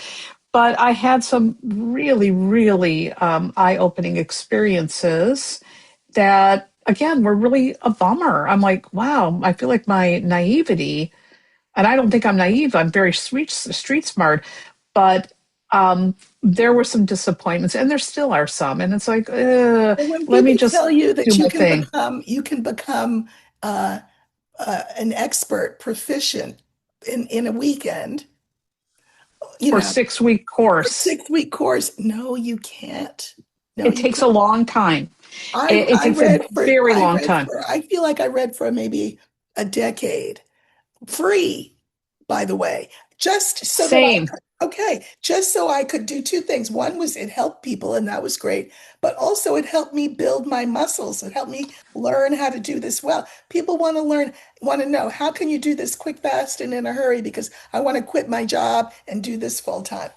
Speaker 2: But I had some really, really eye-opening experiences that, again, were really a bummer. I'm like, wow, I feel like my naivety, and I don't think I'm naive. I'm very street smart, but there were some disappointments, and there still are some. And it's like,
Speaker 1: Well, when
Speaker 2: let me
Speaker 1: people tell
Speaker 2: just
Speaker 1: you
Speaker 2: do
Speaker 1: that
Speaker 2: my thing
Speaker 1: you can become uh, an expert, proficient in a weekend, you
Speaker 2: for a
Speaker 1: know,
Speaker 2: 6 week
Speaker 1: or
Speaker 2: course.
Speaker 1: 6 week course. No, you can't. No,
Speaker 2: It
Speaker 1: you
Speaker 2: takes a
Speaker 1: can't.
Speaker 2: long time. It takes a very long time
Speaker 1: I feel like I read for maybe a decade, free, by the way, just so that I
Speaker 2: same.
Speaker 1: could, okay, just so I could do two things. One was it helped people, and that was great, but also it helped me build my muscles. It helped me learn how to do this well. People want to learn, want to know how can you do this quick, fast, and in a hurry because I want to quit my job and do this full time.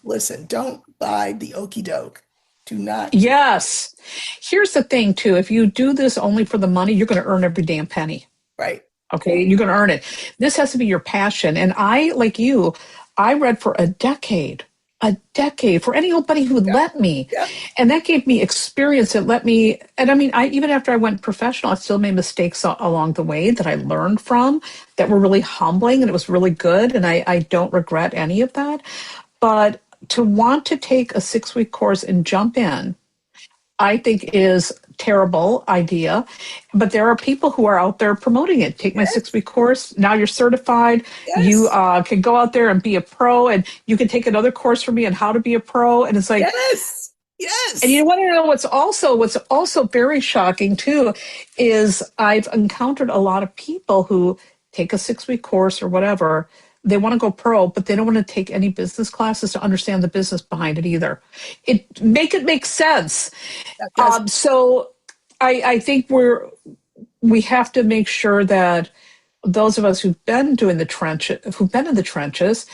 Speaker 1: Listen, don't buy the okey doke. Do not do,
Speaker 2: Yes. Here's the thing, too. If you do this only for the money, you're going to earn every damn penny.
Speaker 1: right.
Speaker 2: Okay. You're going to earn it. This has to be your passion. And I, like you, I read for a decade for anybody who would
Speaker 1: Yeah,
Speaker 2: let me.
Speaker 1: yeah.
Speaker 2: And that gave me experience. It let me, and I mean, even after I went professional, I still made mistakes along the way that I learned from that were really humbling, and it was really good. And I don't regret any of that. But to want to take a 6 week course and jump in, I think is terrible idea. But there are people who are out there promoting it. Take my six
Speaker 1: Yes,
Speaker 2: week course. Now you're certified. You
Speaker 1: yes,
Speaker 2: can go out there and be a pro, and you can take another course from me on how to be a pro. And it's like,
Speaker 1: yes,
Speaker 2: and you
Speaker 1: yes.
Speaker 2: want to know what's also very shocking too is I've encountered a lot of people who take a 6 week course or whatever. They want to go pro, but they don't want to take any business classes to understand the business behind it either. It make sense.
Speaker 1: That does.
Speaker 2: So I think we have to make sure that those of us who've been in the trenches,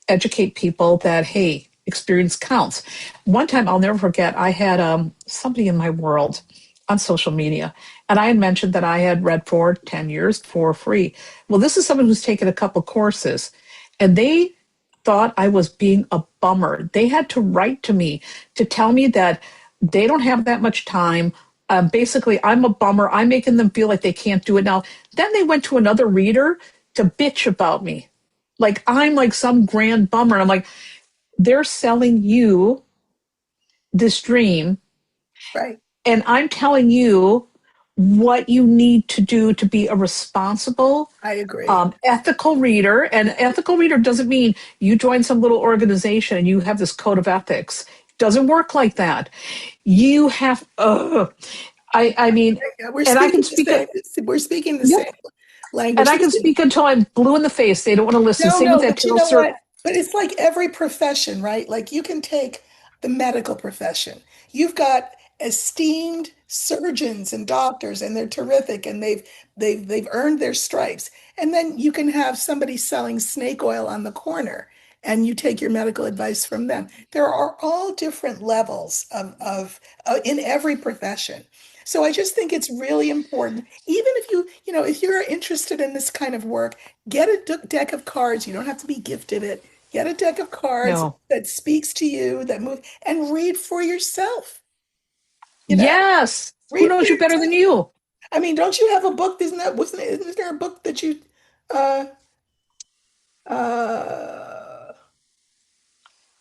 Speaker 2: educate people that hey, experience counts. One time I'll never forget, I had somebody in my world on social media, and I had mentioned that I had read for 10 years for free. Well, this is someone who's taken a couple courses, and they thought I was being a bummer. They had to write to me to tell me that they don't have that much time. Basically, I'm a bummer. I'm making them feel like they can't do it now. Then they went to another reader to bitch about me. Like I'm like some grand bummer. And I'm like, they're selling you this dream,
Speaker 1: Right.
Speaker 2: and I'm telling you what you need to do to be a responsible,
Speaker 1: I agree.
Speaker 2: ethical reader. And ethical reader doesn't mean you join some little organization and you have this code of ethics. It doesn't work like that. You have, I mean,
Speaker 1: Yeah, we're
Speaker 2: and I can
Speaker 1: speaking the
Speaker 2: speak.
Speaker 1: same. We're speaking the
Speaker 2: Yep.
Speaker 1: same
Speaker 2: And
Speaker 1: language.
Speaker 2: I can
Speaker 1: Listen,
Speaker 2: speak until I'm blue in the face. They don't want to listen.
Speaker 1: no,
Speaker 2: Same with
Speaker 1: no,
Speaker 2: that
Speaker 1: but you
Speaker 2: tarot
Speaker 1: know
Speaker 2: cert.
Speaker 1: what? But it's like every profession, right? Like you can take the medical profession. You've got esteemed surgeons and doctors, and they're terrific, and they've earned their stripes. And then you can have somebody selling snake oil on the corner, and you take your medical advice from them. There are all different levels of in every profession. So I just think it's really important, even if if you're interested in this kind of work, get a deck of cards. You don't have to be gifted it. Get a deck of cards
Speaker 2: No.
Speaker 1: that speaks to you, that move, and read for yourself. You know,
Speaker 2: Yes. Who
Speaker 1: read for
Speaker 2: knows you better than
Speaker 1: yourself.
Speaker 2: you?
Speaker 1: I mean, don't you have a book? Isn't there a book that you uh uh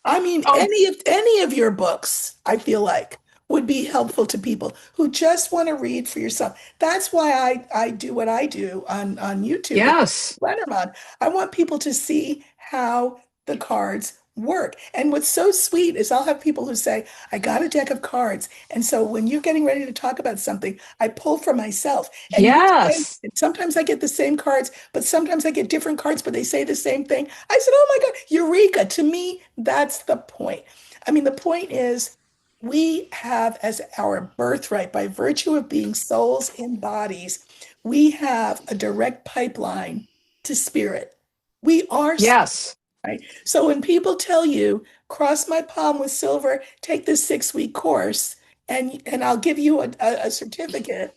Speaker 1: I mean,
Speaker 2: Oh,
Speaker 1: any of your books, I feel like, would be helpful to people who just want to read for yourself. That's why I do what I do on YouTube with
Speaker 2: yes.
Speaker 1: Lenormand. I want people to see how the cards work. And what's so sweet is I'll have people who say, I got a deck of cards. And so when you're getting ready to talk about something, I pull for myself. And you say,
Speaker 2: Yes.
Speaker 1: sometimes I get the same cards, but sometimes I get different cards, but they say the same thing. I said, oh my God, Eureka. To me, that's the point. I mean, the point is we have as our birthright, by virtue of being souls in bodies, we have a direct pipeline to spirit. We are spirit,
Speaker 2: Yes.
Speaker 1: right? So when people tell you, cross my palm with silver, take this 6 week course, and I'll give you a certificate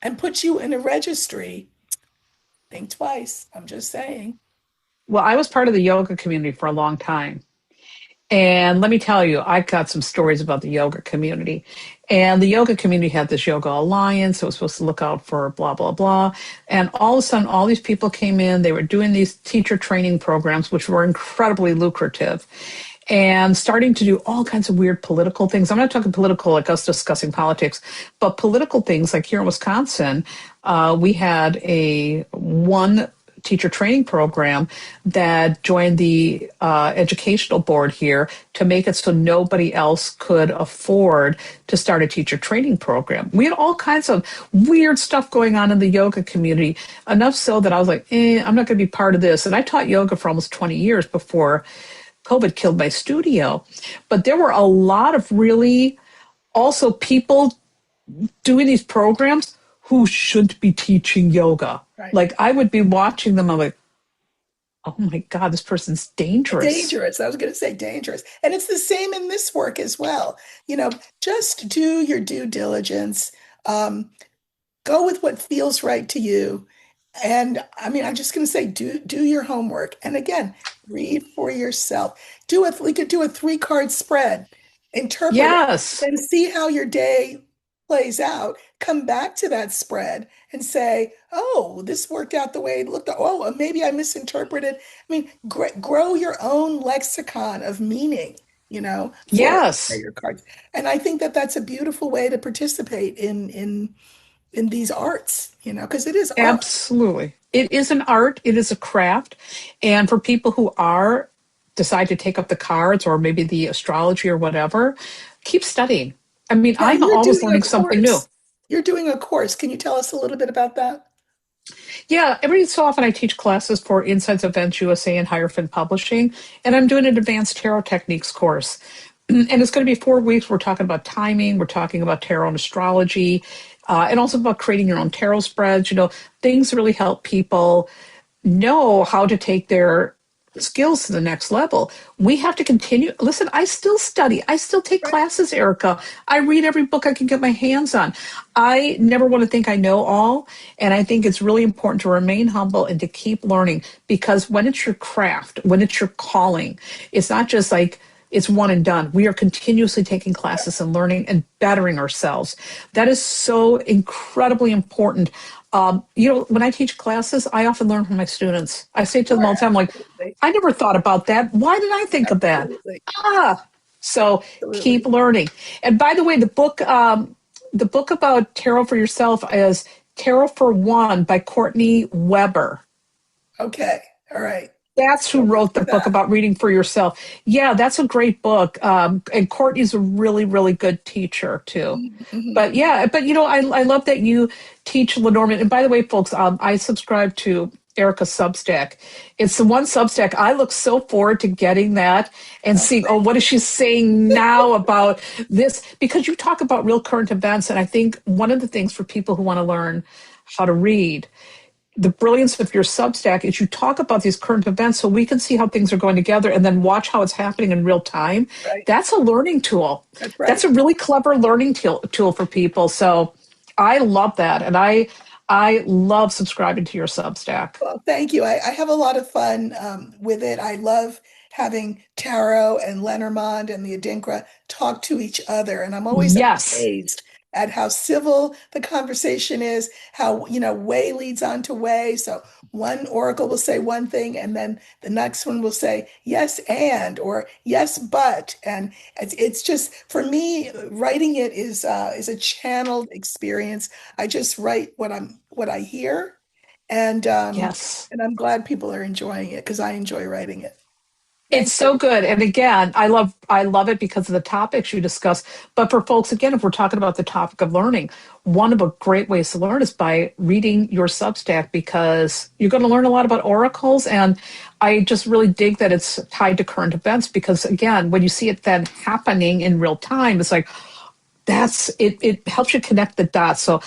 Speaker 1: and put you in a registry, think twice. I'm just saying.
Speaker 2: Well, I was part of the yoga community for a long time. And let me tell you, I've got some stories about the yoga community. And the yoga community had this yoga alliance. It was supposed to look out for blah, blah, blah. And all of a sudden, all these people came in. They were doing these teacher training programs, which were incredibly lucrative, and starting to do all kinds of weird political things. I'm not talking political like us discussing politics, but political things like here in Wisconsin, we had a one teacher training program that joined the educational board here to make it so nobody else could afford to start a teacher training program. We had all kinds of weird stuff going on in the yoga community, enough so that I was like, I'm not going to be part of this. And I taught yoga for almost 20 years before COVID killed my studio. But there were a lot of really also people doing these programs who shouldn't be teaching yoga.
Speaker 1: Right.
Speaker 2: Like I would be watching them, I'm like, oh my God, this person's dangerous.
Speaker 1: Dangerous. I was going to say dangerous. And it's the same in this work as well. Just do your due diligence. Um, Go with what feels right to you. And I mean, I'm just going to say, do your homework. And again, read for yourself. We could do a 3 card spread, interpret it,
Speaker 2: Yes.
Speaker 1: and see how your day. plays out, come back to that spread and say, oh, this worked out the way it looked. Oh, maybe I misinterpreted. I mean, grow your own lexicon of meaning, for
Speaker 2: Yes.
Speaker 1: your cards. And I think that that's a beautiful way to participate in these arts, because it is art.
Speaker 2: Absolutely. It is an art, it is a craft. And for people who are decide to take up the cards or maybe the astrology or whatever, keep studying. I mean,
Speaker 1: Now
Speaker 2: I'm
Speaker 1: you're
Speaker 2: always
Speaker 1: doing a
Speaker 2: learning something new.
Speaker 1: course. You're doing a course. Can you tell us a little bit about that?
Speaker 2: Yeah, every so often I teach classes for Insights Events USA and Higher Fin Publishing, and I'm doing an advanced tarot techniques course. And it's going to be 4 weeks. We're talking about timing, we're talking about tarot and astrology, and also about creating your own tarot spreads. Things really help people know how to take their skills to the next level. We have to continue. Listen, I still study. I still take
Speaker 1: Right.
Speaker 2: classes, Erica. I read every book I can get my hands on. I never want to think I know all. And I think it's really important to remain humble and to keep learning because when it's your craft, when it's your calling, it's not just like, it's one and done. We are continuously taking classes and learning and bettering ourselves. That is so incredibly important. When I teach classes, I often learn from my students. I say to them
Speaker 1: Sure,
Speaker 2: all the time, like,
Speaker 1: absolutely.
Speaker 2: I never thought about that. Why did I think of that?
Speaker 1: Absolutely.
Speaker 2: Ah, so keep
Speaker 1: Absolutely.
Speaker 2: learning. And by the way, the book about tarot for yourself is Tarot for One by Courtney Weber.
Speaker 1: Okay. All right.
Speaker 2: That's who
Speaker 1: We'll look
Speaker 2: wrote the
Speaker 1: for
Speaker 2: book
Speaker 1: that.
Speaker 2: about reading for yourself. Yeah, that's a great book. And Courtney's a really, really good teacher too.
Speaker 1: Mhm.
Speaker 2: But yeah, but I love that you teach Lenormand. And by the way, folks, I subscribe to Erica's Substack. It's the one Substack I look so forward to getting that and
Speaker 1: Oh,
Speaker 2: seeing, oh, what is she saying now about this? Because you talk about real current events. And I think one of the things for people who want to learn how to read the brilliance of your Substack is you talk about these current events so we can see how things are going together and then watch how it's happening in real time.
Speaker 1: right.
Speaker 2: That's a learning tool.
Speaker 1: That's
Speaker 2: That's
Speaker 1: right.
Speaker 2: a really clever learning tool for people. So I love that. And I love subscribing to your Substack.
Speaker 1: Well, thank you. I have a lot of fun with it. I love having Taro and Lenormand and the Adinkra talk to each other, and I'm always
Speaker 2: Yes.
Speaker 1: amazed at how civil the conversation is, how, way leads on to way. So one oracle will say one thing, and then the next one will say yes and or yes but, and it's just for me, writing it is a channeled experience. I just write what I hear and um,
Speaker 2: Yes.
Speaker 1: and I'm glad people are enjoying it because I enjoy writing it.
Speaker 2: It's
Speaker 1: Thanks.
Speaker 2: so good. And again, I love it because of the topics you discuss. But for folks, again, if we're talking about the topic of learning, one of the great ways to learn is by reading your Substack because you're going to learn a lot about oracles. And I just really dig that it's tied to current events because again, when you see it then happening in real time, it's like that's it, it helps you connect the dots. So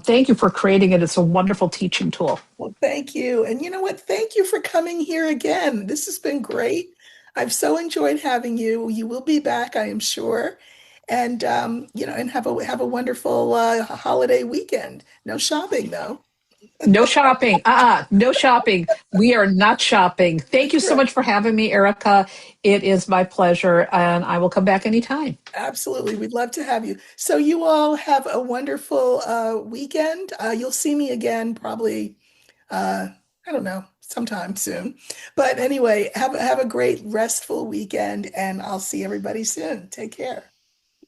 Speaker 2: thank you for creating it. It's a wonderful teaching tool.
Speaker 1: Well, thank you. And you know what? Thank you for coming here again. This has been great. I've so enjoyed having you. You will be back, I am sure. And and have a wonderful holiday weekend. No shopping though.
Speaker 2: No shopping. No shopping. We are not shopping. Thank
Speaker 1: That's
Speaker 2: you so
Speaker 1: right.
Speaker 2: much for having me, Erica. It is my pleasure, and I will come back anytime.
Speaker 1: Absolutely. We'd love to have you. So you all have a wonderful weekend. You'll see me again probably uh, I don't know, sometime soon. But anyway, have a great restful weekend and I'll see everybody soon. Take care.